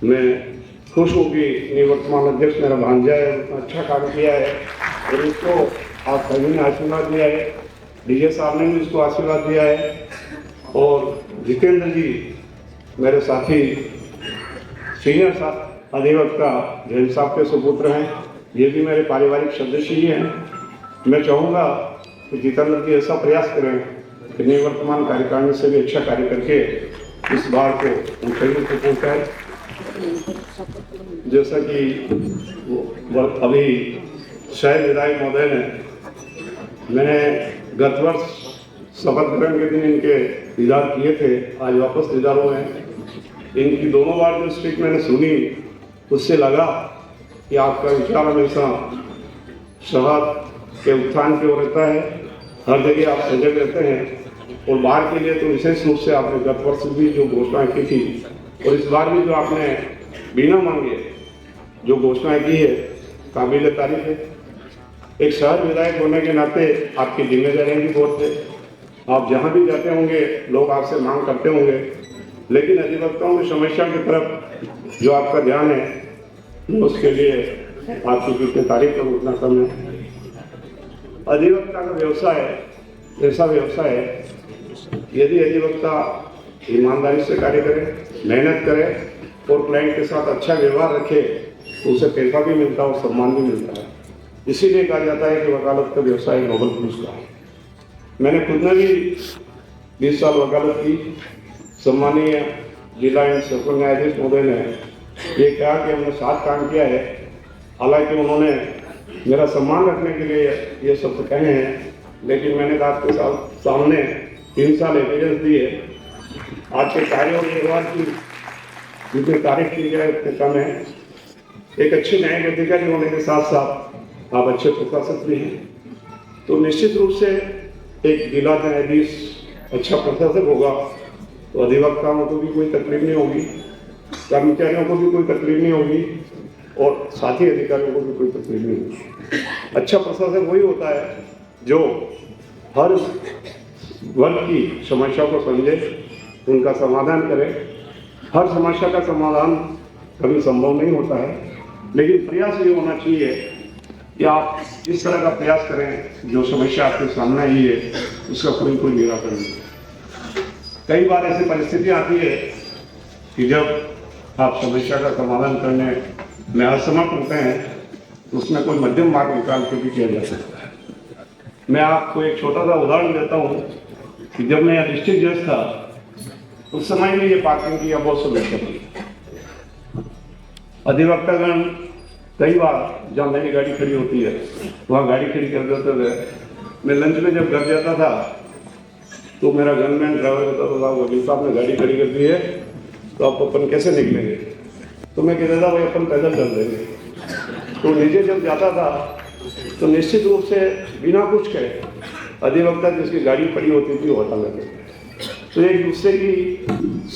मैं खुश हूँ कि निवर्तमान अध्यक्ष मेरा भांजा है, अच्छा काम किया है और उसको आप सभी ने आशीर्वाद दिया है, डीजे साहब ने भी उसको आशीर्वाद दिया है। और जितेंद्र जी मेरे साथी सीनियर अधिवक्ता जैन साहब के सुपुत्र हैं, ये भी मेरे पारिवारिक सदस्य ही हैं। मैं चाहूँगा कि जितेंद्र जी ऐसा प्रयास करें कि निवर्तमान कार्यकारिणी से भी अच्छा कार्य करके इस बार को ऊंचाइयों को पहुंचाए। जैसा कि अभी शायद विधायक महोदय ने मैंने गत वर्ष शपथ ग्रहण के दिन इनके दीदार किए थे, आज वापस दीदार हुए हैं। इनकी दोनों बार जो स्पीच मैंने सुनी उससे लगा कि आपका विचार हमेशा शहर के उत्थान की ओर रहता है, हर जगह आप सजग रहते हैं और बाहर के लिए तो विशेष रूप से आपने गत वर्ष भी जो घोषणाएं की थी और इस बार भी जो आपने बिना मांगे जो घोषणाएं की है काबिल तारीफ है। एक शहर विधायक होने के नाते आपकी जिम्मेदारियां भी बहुत है, आप जहां भी जाते होंगे लोग आपसे मांग करते होंगे, लेकिन अधिवक्ताओं की समस्या की तरफ जो आपका ध्यान है उसके लिए आपकी जितनी तारीफ करूँ उतना कम है। अधिवक्ता का व्यवसाय ऐसा व्यवसाय है, यदि अधिवक्ता ईमानदारी से कार्य करे, मेहनत करे और क्लाइंट के साथ अच्छा व्यवहार रखे तो उसे पैसा भी मिलता है और सम्मान भी मिलता है। इसीलिए कहा जाता है कि वकालत का व्यवसाय नोबल पुरुष का है। मैंने खुद ने भी 20 साल वकालत की। सम्मानीय जिला एवं सत्र न्यायाधीश महोदय ने ये कहा कि हमने साथ काम किया है, हालांकि उन्होंने मेरा सम्मान रखने के लिए ये शब्द कहे हैं, लेकिन मैंने कहा आपके सामने 3 साल एक्सपीरियंस दिए, आपके कार्यों और व्यवहार की जितनी तारीफ की जाए उतने कम है। एक अच्छे न्यायिक अधिकारी होने के साथ साथ आप अच्छे प्रशासक भी हैं, तो निश्चित रूप से एक जिला न्यायाधीश अच्छा प्रशासक होगा तो अधिवक्ताओं को भी कोई तकलीफ नहीं होगी, कर्मचारियों को भी कोई तकलीफ नहीं होगी और साथी अधिकारियों को भी कोई तकलीफ नहीं होगी। अच्छा प्रशासक वही होता है जो हर वर्ग की समस्या को समझे, उनका समाधान करे। हर समस्या का समाधान कभी संभव नहीं होता है, लेकिन प्रयास ये होना चाहिए कि आप इस तरह का प्रयास करें जो समस्या आपके सामने आई है उसका कोई निराकरण। कई बार ऐसी परिस्थिति आती है कि जब आप समस्या का समाधान करने में असमर्थ होते हैं तो उसमें कोई मध्यम मार्ग निकाल के भी किया जा सकता है। मैं आपको एक छोटा सा उदाहरण देता हूँ कि जब मैं यहाँ डिस्ट्रिक्ट जज था उस समय में ये पार्किंग की बहुत समस्या थी। अधिवक्तागण कई बार जहाँ मेरी गाड़ी खड़ी होती है वहाँ गाड़ी खड़ी कर देते थे। मैं लंच में जब घर जाता था तो मेरा गनमैन ड्राइवर होता था, वकील साहब ने गाड़ी खड़ी कर दी है तो आप अपन कैसे निकलेंगे? तो मैं कहता था भाई अपन पैदल चल देंगे। तो नीचे जब जाता था तो निश्चित रूप से बिना कुछ कहे अधिवक्ता जिसकी गाड़ी खड़ी होती थी वो हटा लेते थे। तो एक दूसरे की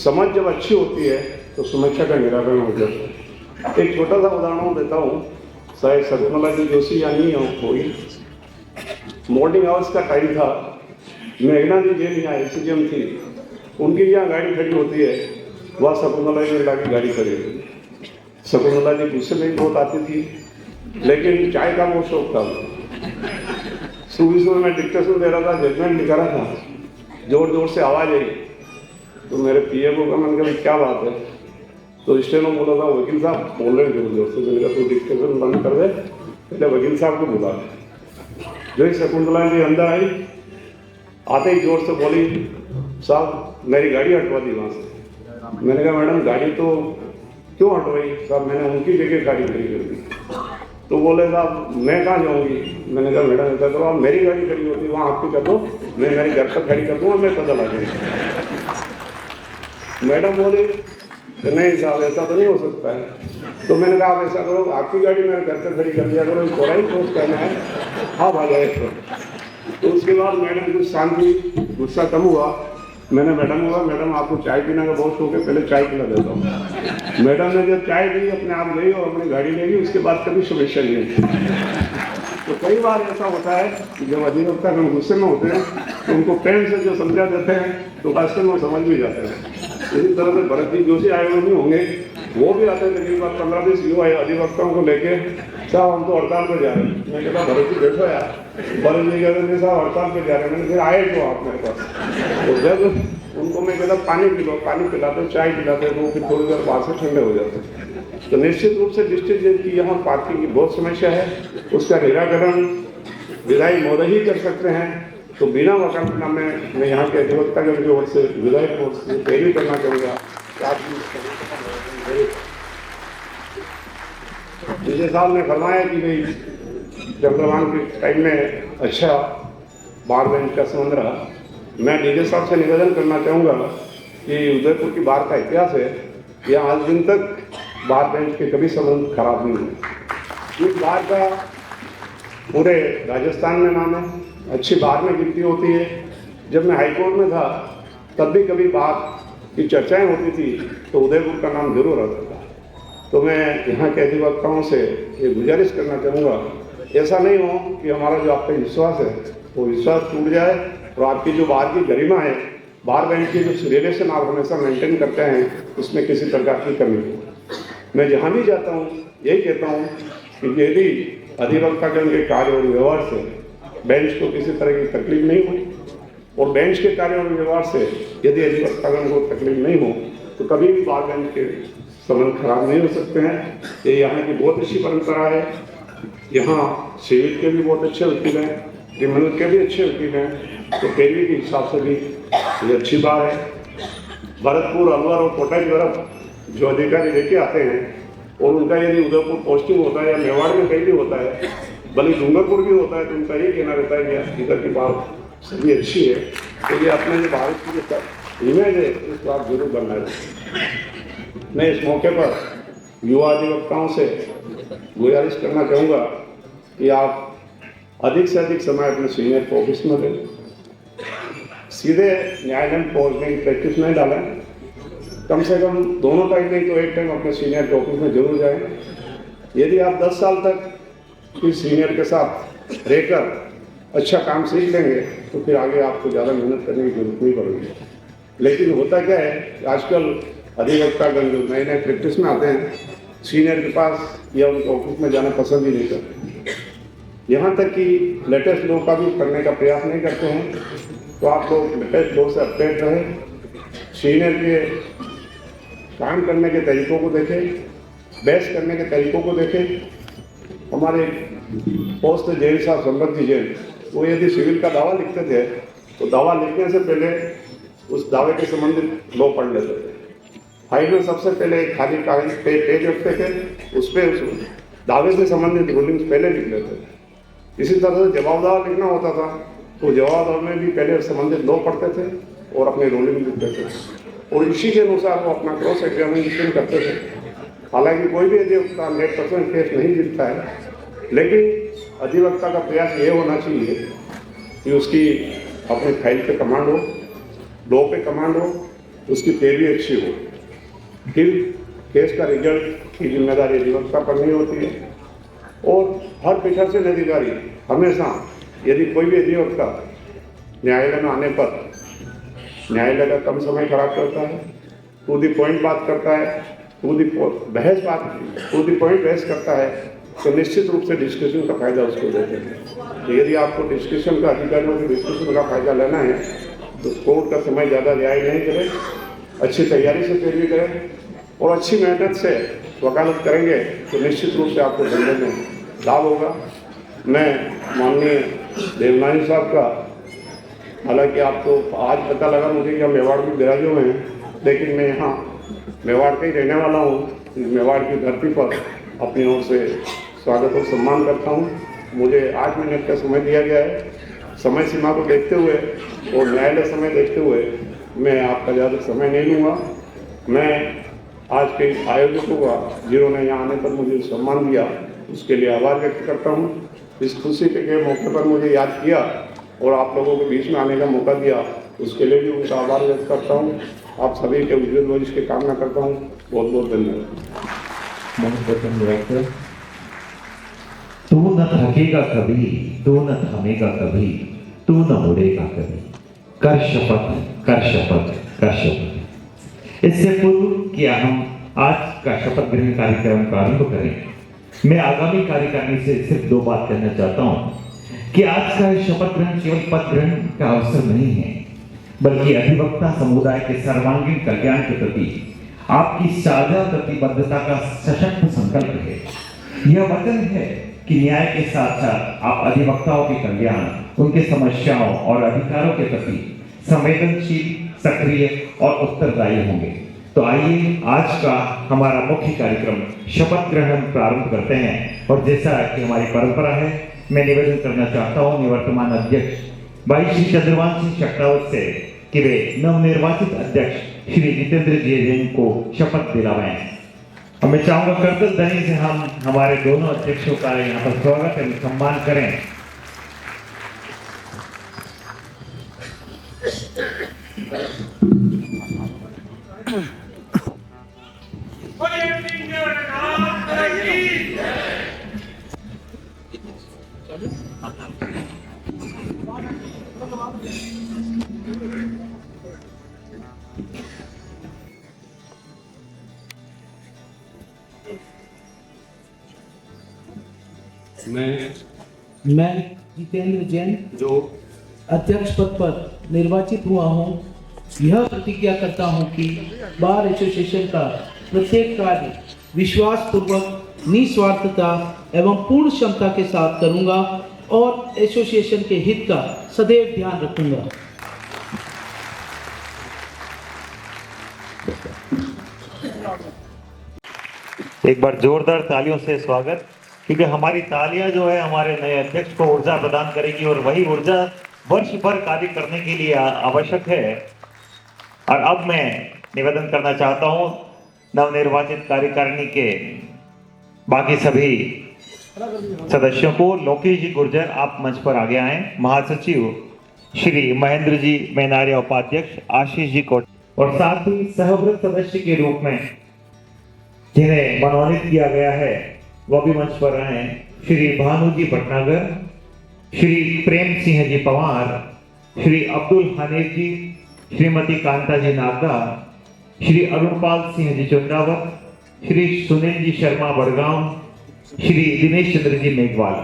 समझ जब अच्छी होती है तो समस्या का निराकरण हो जाता है। एक छोटा सा उदाहरण देता हूँ, शायद शकुंतला जी जोशी या नहीं हो कोई, मॉर्निंग आवर्स का टाइम था, मेघना जी जेल यहाँ एसीजीएम थी, उनकी यहाँ गाड़ी खड़ी होती है वह शकुंतला जी लाके गाड़ी खड़ी होती। शकुंतला जी गुस्से में बहुत आती थी, लेकिन चाय का वो शौक था। सुबह मैं डिक्टेशन दे रहा था, जजमेंट लिखा रहा था, जोर जोर से आवाज़ आई तो मेरे पीए को मैंने कहा क्या बात है? तो स्टेनो बोला था वकील साहब बोल रहे हैं जोर जोर से। मैंने कहा तो डिक्टेशन बंद कर दे, पहले वकील साहब को बुला। जो ही शकुंतला जी अंदर आई, आते ही जोर से बोली साहब मेरी गाड़ी हटवा दी वहाँ से। मैंने कहा मैडम गाड़ी तो क्यों हटवाई? साहब मैंने उनकी जगह गाड़ी खड़ी कर दी। तो बोले साहब मैं कहाँ जाऊँगी? मैंने कहा मैडम ऐसा करो आप मेरी गाड़ी खड़ी होती वहाँ आपकी कर दो, मैं मेरी घर पर खड़ी कर दूँगा, मैं पैदल आ जाऊँगी। मैडम बोले नहीं साहब ऐसा तो नहीं हो सकता है। तो मैंने कहा आप ऐसा करो आपकी गाड़ी मैंने घर पर खड़ी कर दिया करो, थोड़ा ही क्रॉस करना है, हाँ आ जाए। तो उसके बाद मैडम कुछ शांत हुई, गुस्सा कम हुआ। मैंने मैडम आपको चाय पीने का बहुत शौक है, पहले चाय पिला देता हूँ। मैडम ने जब चाय दी अपने आप गई और अपनी गाड़ी ले गई, उसके बाद कभी समस्या नहीं हुई। तो कई बार ऐसा होता है कि जब अधिवक्ता हम गुस्से में होते हैं तो उनको प्रेम से जो समझा देते हैं तो वास्तव में समझ भी जाते हैं। इसी तरह से भरत जी जोशी आए हुए नहीं होंगे, वो भी आते थे। कई बार 15-20 युवा अधिवक्ताओं को लेके साहब हम तो हड़ताल पर जा रहे हैं। मैं कहता भरत जी बैठो यार। भरत जी कहते नहीं साहब हड़ताल पर जा रहे हैं। मैंने फिर आए तो आप मेरे पास, तो जब उनको मैं कहता पानी पी लो, पानी पिलाते चाय पिलाते तो फिर थोड़ी देर बाद से ठंडे हो जाते। तो निश्चित रूप से डिस्ट्रिक्ट जज की यहाँ पार्किंग की बहुत समस्या है, उसका निराकरण विधायक महोदय ही कर सकते हैं। तो बिना वकालतनामे मैं यहाँ के अधिवक्तागण की ओर से विधायक को पैरवी करना चाहूँगा कि आप डीजे साहब ने फरमाया कि भाई चंद्रभान के टाइम में अच्छा बार बेंच का संबंध रहा। मैं डीजे साहब से निवेदन करना चाहूँगा कि उदयपुर की बार का इतिहास है, यह आज दिन तक बार बेंच के कभी संबंध खराब नहीं हुए। इस बार का पूरे राजस्थान में नाम है, अच्छी बार में गिनती होती है। जब मैं हाईकोर्ट में था तब भी कभी बार की चर्चाएं होती थी तो उदयपुर का नाम जरूर आता था। तो मैं यहाँ के अधिवक्ताओं से ये गुजारिश करना चाहूँगा, ऐसा नहीं हो कि हमारा जो आप पे विश्वास है वो विश्वास टूट जाए और आपकी जो बार की गरिमा है, बार बेंच की जो रिलेशन आप हमेशा मेंटेन करते हैं, उसमें किसी प्रकार की कमी हो। मैं जहाँ भी जाता हूँ यही कहता हूँ कि यदि अधिवक्तागण के कार्य और व्यवहार से बेंच को किसी तरह की तकलीफ नहीं हो और बेंच के कार्य और व्यवहार से यदि अधिवक्तागण को तकलीफ नहीं हो तो कभी भी बार बेंच के संबंध खराब नहीं हो सकते हैं। ये यहाँ की बहुत अच्छी परंपरा है। यहाँ सिविल के भी बहुत अच्छे वकील हैं, क्रिमिनल के भी अच्छे वकील हैं, तो पैरवी के हिसाब से भी ये अच्छी बात है। भरतपुर, अलवर और कोटा की तरफ जो अधिकारी लेके आते हैं और उनका यदि उदयपुर पोस्टिंग होता है या मेवाड़ में कहीं भी होता है, भले डूंगरपुर भी होता है, तो उनका ये कहना रहता है कि इधर की बात सभी अच्छी है। तो ये अपने जो भारत की जो इमेज है उसको आप जरूर बनना है। मैं इस मौके पर युवा अधिवक्ताओं से गुजारिश करना चाहूँगा कि आप अधिक से अधिक समय अपने सीनियर को ऑफिस में दें, सीधे न्यायालय में पहुँचने की प्रैक्टिस नहीं डालें। कम से कम दोनों टाइम नहीं तो एक टाइम अपने सीनियर के ऑफिस में जरूर जाएं। यदि आप 10 साल तक किसी सीनियर के साथ रहकर अच्छा काम सीख लेंगे तो फिर आगे आपको ज़्यादा मेहनत करने की जरूरत नहीं पड़ेगी। लेकिन होता क्या है कि आजकल अधिवक्तागण जो नए नए प्रैक्टिस में आते हैं, सीनियर के पास या उनके ऑफिस में जाना पसंद ही नहीं करते। यहाँ तक कि लेटेस्ट लॉ का भी पढ़ने का प्रयास नहीं करते हैं। तो आप लोग लेटेस्ट लॉ से अपडेट रहें, सीनियर के काम करने के तरीकों को देखें, बहस करने के तरीकों को देखें। हमारे पोस्ट जेल साहब संबंधी जेल, वो यदि सिविल का दावा लिखते थे तो दावा लिखने से पहले उस दावे के संबंधित लॉ पढ़ लेते थे। फाइल में सबसे पहले खाली कागज पे पेज रखते थे, उस पर उस दावे से संबंधित रूलिंग्स पहले लिख लेते थे। इसी तरह से जवाब दावा लिखना होता था तो जवाब दावा में भी पहले संबंधित लॉ पढ़ते थे और अपनी रूलिंग लिखते थे और इसी के अनुसार वो अपना क्रॉस एग्जामिनेशन करते थे। हालांकि कोई भी अधिवक्ता 100% केस नहीं जीतता है, लेकिन अधिवक्ता का प्रयास ये होना चाहिए कि उसकी अपने फाइल पे कमांड हो, लॉ पे कमांड हो, उसकी पैरवी अच्छी हो। फिर केस का रिजल्ट की जिम्मेदारी अधिवक्ता पर नहीं होती है। और हर पीठासीन अधिकारी हमेशा यदि कोई भी अधिवक्ता न्यायालय में आने पर न्यायालय का कम समय खराब करता है, टू द पॉइंट बात करता है, टू द पॉइंट बहस करता है, तो निश्चित रूप से डिस्कशन का फायदा उसको देते हैं। तो यदि आपको डिस्कशन का अधिकारियों से डिस्कशन का फायदा लेना है तो कोर्ट का समय ज़्यादा रियायत नहीं करें, अच्छी तैयारी से पैरवी करें और अच्छी मेहनत से वकालत करेंगे तो निश्चित रूप से आपको धंधे में लाभ होगा। मैं माननीय देवनानी साहब का, हालांकि आपको आज पता लगा मुझे कि हम मेवाड़ में विराजे हुए हैं, लेकिन मैं यहाँ मेवाड़ का ही रहने वाला हूँ। मेवाड़ की धरती पर अपनी ओर से स्वागत और सम्मान करता हूँ। मुझे 8 मिनट का समय दिया गया है। समय सीमा को देखते हुए और न्यायालय समय देखते हुए मैं आपका ज़्यादा समय नहीं लूँगा। मैं आज के आयोजकों का जिन्होंने यहाँ आने पर मुझे सम्मान दिया उसके लिए आभार व्यक्त करता हूँ। इस खुशी के मौके पर मुझे याद किया और आप लोगों के बीच में आने का मौका दिया, उसके लिए भी उनका आभार व्यक्त करता हूँ। आप सभी के उज्जवल भविष्य की कामना करता हूँ। बहुत बहुत धन्यवाद। तू न थकेगा कभी, तू न थमेगा कभी, तू न मुड़ेगा कभी। कर शपथ, कर शपथ, कर शपथ। इससे पूर्व कि हम आज का शपथ ग्रहण कार्यक्रम प्रारंभ करें, मैं आगामी कार्यकारिणी से सिर्फ 2 बात कहना चाहता हूं कि आज का शपथ ग्रहण केवल पद ग्रहण का अवसर नहीं है, बल्कि अधिवक्ता समुदाय के सर्वांगीण कल्याण के प्रति आपकी साझा प्रतिबद्धता का सशक्त संकल्प है। यह वचन है कि न्याय के साथ साथ आप अधिवक्ताओं के कल्याण, उनके समस्याओं और अधिकारों के प्रति संवेदनशील, सक्रिय और उत्तरदायी होंगे। तो आइए आज का हमारा मुख्य कार्यक्रम शपथ ग्रहण प्रारंभ करते हैं। और जैसा कि हमारी परंपरा है, मैं निवेदन करना चाहता हूं निवर्तमान अध्यक्ष भाई श्री चंद्रभान सिंह शक्तावत से कि वे नवनिर्वाचित अध्यक्ष श्री जितेंद्र जैन को शपथ दिलाएं। और मैं चाहूंगा कर्तव्य ध्वनि से हम हमारे दोनों अध्यक्षों का यहाँ पर स्वागत एवं सम्मान करें। मैं जितेंद्र जैन जो अध्यक्ष पद पर निर्वाचित हुआ हूँ, यह प्रतिज्ञा करता हूँ कि बार एसोसिएशन का प्रत्येक कार्य विश्वास पूर्वक, निस्वार्थता एवं पूर्ण क्षमता के साथ करूँगा और एसोसिएशन के हित का सदैव ध्यान रखूँगा। एक बार जोरदार तालियों से स्वागत, क्योंकि हमारी तालियां जो है हमारे नए अध्यक्ष को ऊर्जा प्रदान करेगी और वही ऊर्जा वर्ष भर कार्य करने के लिए आवश्यक है। और अब मैं निवेदन करना चाहता हूं नवनिर्वाचित कार्यकारिणी के बाकी सभी सदस्यों को। लोकेश जी गुर्जर, आप मंच पर आगे आए। महासचिव श्री महेंद्र जी मेनारिया, उपाध्यक्ष आशीष जी कोट, और साथ ही सहव्रत सदस्य के रूप में जिन्हें मनोनीत किया गया है वह भी मंच पर आए। श्री भानु जी भटनागर, श्री प्रेम सिंह जी पवार, श्री अब्दुल हनीफ जी, श्रीमती कांता जी नागदा, श्री अरुणपाल सिंह जी चंद्रावत, श्री सुनील जी शर्मा बड़गांव, श्री दिनेश चंद्र जी मेघवाल।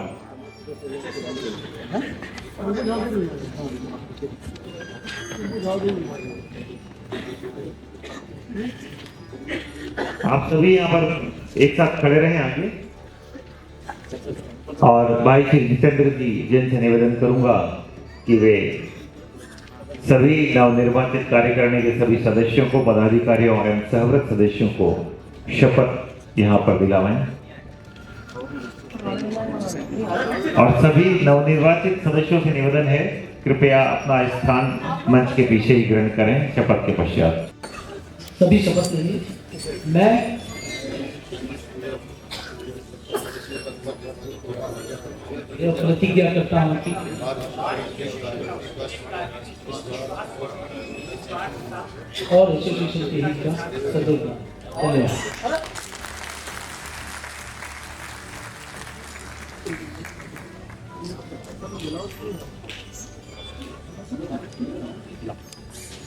आप सभी यहाँ पर एक साथ खड़े रहें आगे। और भाई श्री जितेंद्र जी जैन से निवेदन करूंगा कि वे सभी नवनिर्वाचित कार्यकारिणी के सभी सदस्यों को, पदाधिकारियों एवं सहव्रत सदस्यों को शपथ यहाँ पर दिलाएं। और सभी नवनिर्वाचित सदस्यों से निवेदन है, कृपया अपना स्थान मंच के पीछे ही ग्रहण करें शपथ के पश्चात। सभी शपथ लेंगे। मैं यह प्रतिज्ञा करता हूँ कि और एसोसिएशन के हित का सदैव धन्यवाद।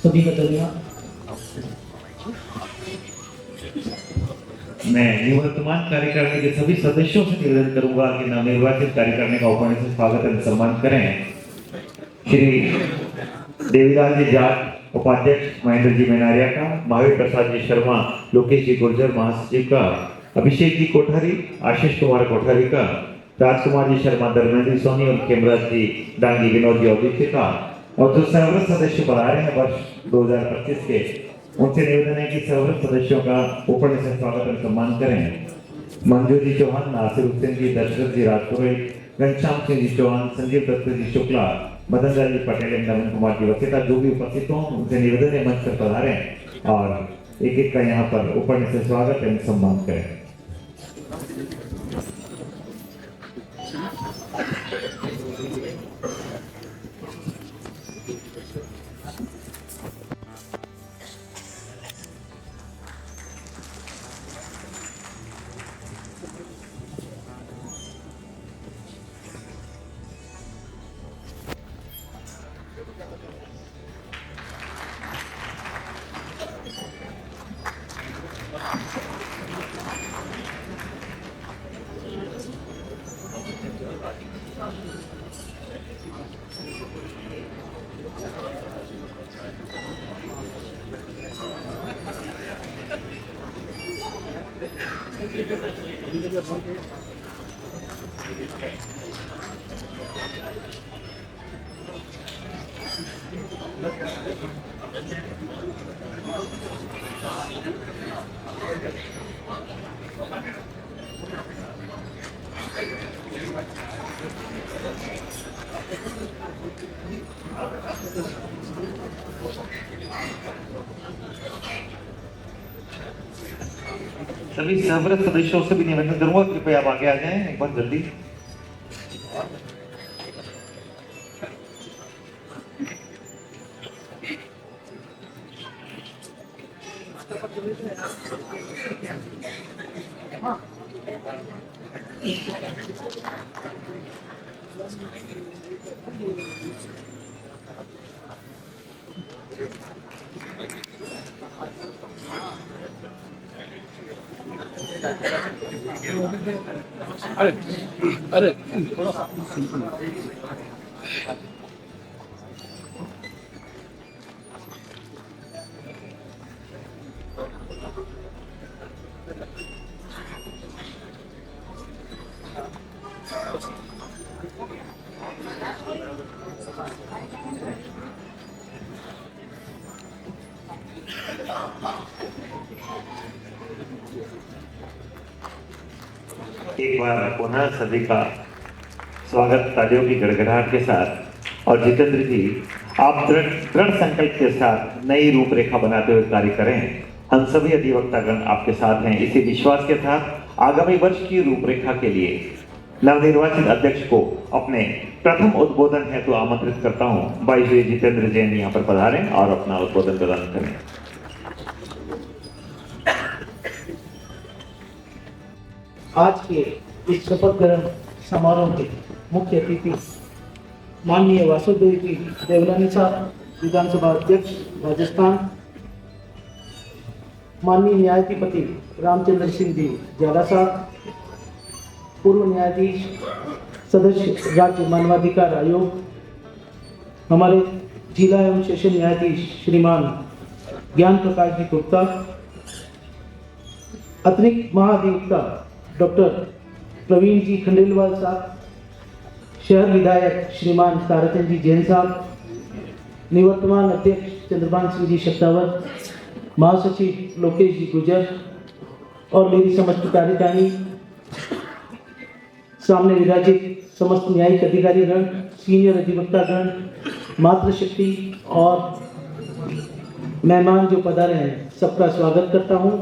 सभी का धन्यवाद। मैं निवर्तमान कार्यकारिणी के सभी सदस्यों से निवेदन करूंगा कि नवनिर्वाचित कार्यकारिणी का औपचारिक से स्वागत एवं सम्मान करें। श्री देवीलाल जी जाट, उपाध्यक्ष महेंद्र जी मेनारिया का, महावीर प्रसाद जी शर्मा, लोकेश जी गुर्जर महासचिव का, अभिषेक जी कोठारी, आशीष कुमार कोठारी का, राजकुमार जी शर्मा धर्मेंद्र सोनी और खेमराज जी डांगी, विनोद जी औदित्य का, और जो सहव्रत सदस्य बना रहे हैं वर्ष 2025 के, उनसे निवेदन है कि सहव्रत सदस्यों का ऊपर से स्वागत और सम्मान करें। मंजू जी चौहान, नासिर हुसैन जी, दशरथ जी राजपुरोहित, घनश्याम सिंह जी चौहान, संजीव दत्त जी शुक्ला, मदन लाल जी पटेल, नवीन कुमार जी वसीता, जो भी उपस्थित हों उनसे निवेदन है मंच पर पधारें और एक एक का यहाँ पर ऊपर से स्वागत एवं सम्मान करें। सभी सहव्रत सदस्यों से भी निवेदन करूंगा, कृपया आप आगे आ जाएं एक बार जल्दी। एक बार पुनः सभी का स्वागत तालियों की गड़गड़ाहट के साथ। और जितेंद्र जी, आप दृढ़ संकल्प के साथ नई रूपरेखा बनाते हुए कार्य करें। हम सभी अधिवक्तागण आपके साथ हैं। इसी विश्वास के साथ आगामी वर्ष की रूपरेखा के लिए नवनिर्वाचित अध्यक्ष को अपने प्रथम उद्बोधन हेतु आमंत्रित करता हूं। भाई श्री जितेंद्र जैन यहाँ पर पधारें और अपना उद्बोधन प्रदान करें। आज के इस शपथ ग्रहण समारोह के मुख्य अतिथि माननीय वासुदेव जी देवलानी साहब, विधानसभा अध्यक्ष राजस्थान, माननीय न्यायाधिपति रामचंद्र सिंह जी ज्यादा साहब, पूर्व न्यायाधीश सदस्य राज्य मानवाधिकार आयोग, हमारे जिला एवं सेशन न्यायाधीश श्रीमान ज्ञान प्रकाश जी गुप्ता, अतिरिक्त महाधिवक्ता डॉक्टर प्रवीण जी खंडेलवाल साहब, शहर विधायक श्रीमान ताराचंद जी जैन साहब, निवर्तमान अध्यक्ष चंद्रभान सिंह जी शक्तावत, महासचिव लोकेश जी गुजर और मेरी समस्त कार्यकारिणी, सामने विराजित समस्त न्यायिक अधिकारीगण, सीनियर अधिवक्तागण, मातृशक्ति और मेहमान जो पधारे हैं, सबका स्वागत करता हूं।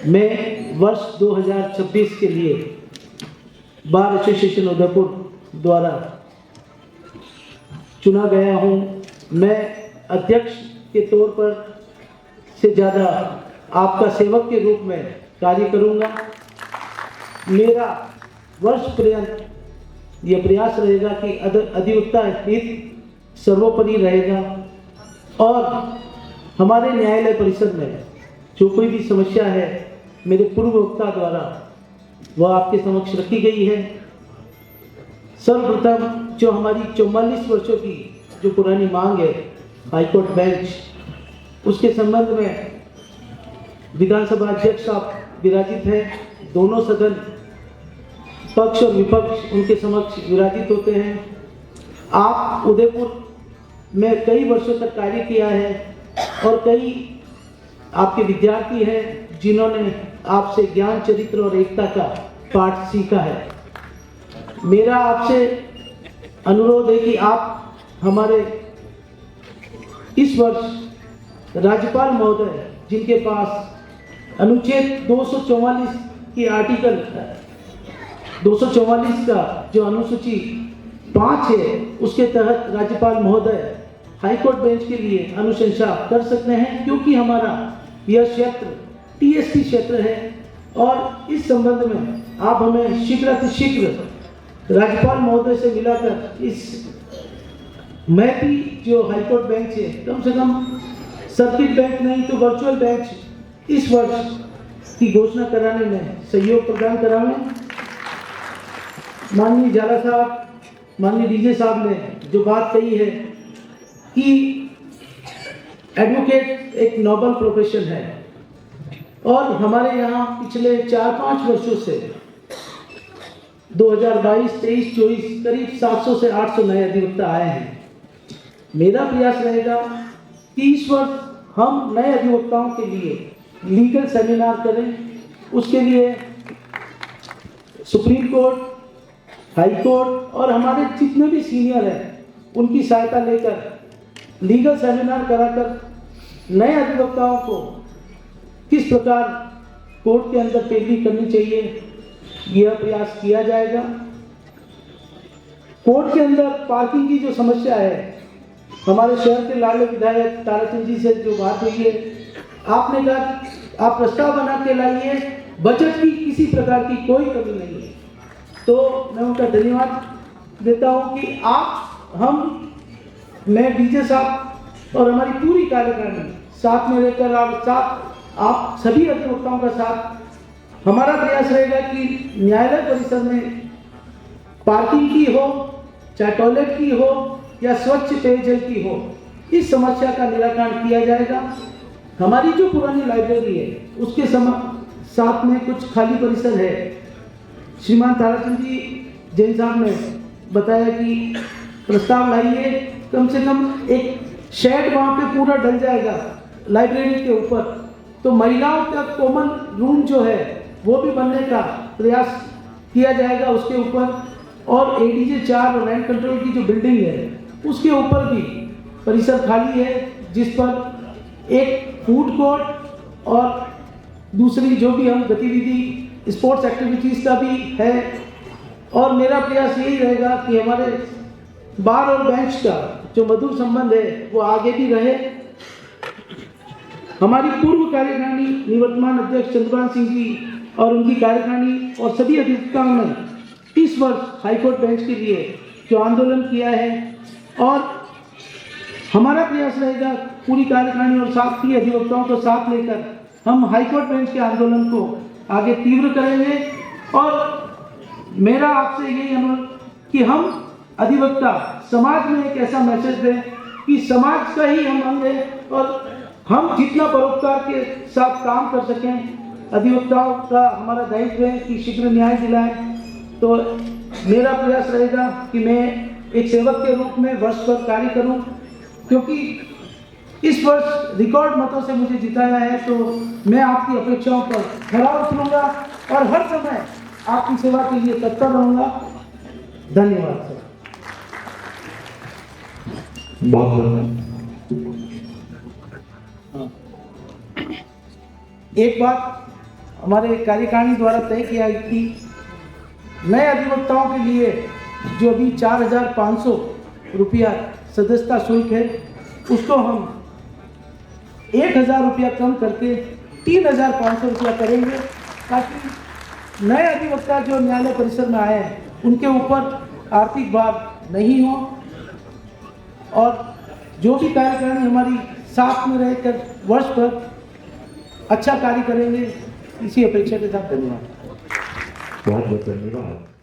मैं वर्ष 2026 के लिए बार एसोसिएशन उदयपुर द्वारा चुना गया हूं। मैं अध्यक्ष के तौर पर से ज़्यादा आपका सेवक के रूप में कार्य करूंगा। मेरा वर्ष पर्यंत यह प्रयास रहेगा कि अधिवक्ता हित सर्वोपरि रहेगा और हमारे न्यायालय परिसर में जो कोई भी समस्या है मेरे पूर्व वक्ता द्वारा वह आपके समक्ष रखी गई है। सर्वप्रथम जो हमारी 44 वर्षों की जो पुरानी मांग है हाईकोर्ट बेंच, उसके संबंध में विधानसभा अध्यक्ष साहब विराजित है। दोनों सदन पक्ष और विपक्ष उनके समक्ष विराजित होते हैं। आप उदयपुर में कई वर्षों तक कार्य किया है और कई आपके विद्यार्थी हैं जिन्होंने आपसे ज्ञान, चरित्र और एकता का पाठ सीखा है। मेरा आपसे अनुरोध है कि आप हमारे इस वर्ष राज्यपाल महोदय, जिनके पास अनुच्छेद 244 की आर्टिकल 244 का जो अनुसूची 5 है, उसके तहत राज्यपाल महोदय हाईकोर्ट बेंच के लिए अनुशंसा कर सकते हैं, क्योंकि हमारा यह क्षेत्र टीएसपी क्षेत्र है और इस संबंध में आप हमें शीघ्र राज्यपाल महोदय से मिलाकर इस मैपी जो हाईकोर्ट बेंच है, कम से कम सर्किट बेंच नहीं तो वर्चुअल बेंच इस वर्ष की घोषणा कराने में सहयोग प्रदान कराएं। माननीय जाला साहब, माननीय डीजे साहब ने जो बात कही है कि एडवोकेट एक नोबल प्रोफेशन है और हमारे यहाँ पिछले 4-5 वर्षों से 2022, 23, 24 करीब 700 से 800 नए अधिवक्ता आए हैं। मेरा प्रयास रहेगा कि इस वर्ष हम नए अधिवक्ताओं के लिए लीगल सेमिनार करें। उसके लिए सुप्रीम कोर्ट, हाई कोर्ट और हमारे जितने भी सीनियर हैं उनकी सहायता लेकर लीगल सेमिनार कराकर नए अधिवक्ताओं को किस प्रकार कोर्ट के अंदर पेशी करनी चाहिए यह प्रयास किया जाएगा। कोर्ट के अंदर पार्किंग की जो समस्या है, हमारे शहर के लाडले विधायक ताराचंद जी से जो बात हुई है, आपने कहा आप प्रस्ताव बना के लाइए, बजट की किसी प्रकार की कोई कमी नहीं है। तो मैं उनका धन्यवाद देता हूं कि मैं डीजे साहब और हमारी पूरी कार्यकारिणी साथ में रहकर आप सभी अधिवक्ताओं का साथ हमारा प्रयास रहेगा कि न्यायालय परिसर में पार्किंग की हो, चाहे टॉयलेट की हो या स्वच्छ पेयजल की हो, इस समस्या का निराकरण किया जाएगा। हमारी जो पुरानी लाइब्रेरी है उसके साथ में कुछ खाली परिसर है। श्रीमान ताराचंद जी जैन साहब ने बताया कि प्रस्ताव लाइए, कम से कम एक शेड वहाँ पे पूरा डल जाएगा लाइब्रेरी के ऊपर, तो महिलाओं का कॉमन रूम जो है वो भी बनने का प्रयास किया जाएगा उसके ऊपर। और एडीजे 4 और रैंट कंट्रोल की जो बिल्डिंग है उसके ऊपर भी परिसर खाली है, जिस पर एक फूड कोर्ट और दूसरी जो भी हम गतिविधि स्पोर्ट्स एक्टिविटीज़ का भी है। और मेरा प्रयास यही रहेगा कि हमारे बार और बेंच का जो मधुर संबंध है वो आगे भी रहे। हमारी पूर्व कार्यकारिणी निवर्तमान अध्यक्ष चंद्रभान सिंह जी और उनकी कार्यकारिणी और सभी अधिवक्ताओं ने इस वर्ष हाईकोर्ट बेंच के लिए जो आंदोलन किया है, और हमारा प्रयास रहेगा पूरी कार्यकारिणी और साथी अधिवक्ताओं को साथ लेकर हम हाईकोर्ट बेंच के आंदोलन को आगे तीव्र करेंगे। और मेरा आपसे यही अनुरोध कि हम अधिवक्ता समाज में एक ऐसा मैसेज दें कि समाज का ही हम अंग हैं और हम जितना परोपकार के साथ काम कर सकें, अधिवक्ताओं का हमारा दायित्व है कि शीघ्र न्याय दिलाएं। तो मेरा प्रयास रहेगा कि मैं एक सेवक के रूप में वर्ष भर कार्य करूं, क्योंकि इस वर्ष रिकॉर्ड मतों से मुझे जिताया है। तो मैं आपकी अपेक्षाओं पर खरा उतरूंगा और हर समय आपकी सेवा के लिए तत्पर रहूंगा। धन्यवाद सर। बहुत एक बात हमारे कार्यकारिणी द्वारा तय किया गई थी, नए अधिवक्ताओं के लिए जो अभी 4,500 रुपया सदस्यता शुल्क है, उसको हम 1,000 रुपया कम करके 3,500 रुपया करेंगे, ताकि नए अधिवक्ता जो न्यायालय परिसर में आए हैं उनके ऊपर आर्थिक भार नहीं हो। और जो भी कार्यकारिणी हमारी साथ में रहकर वर्ष भर अच्छा कार्य करेंगे, इसी अपेक्षा के साथ धन्यवाद। बहुत धन्यवाद।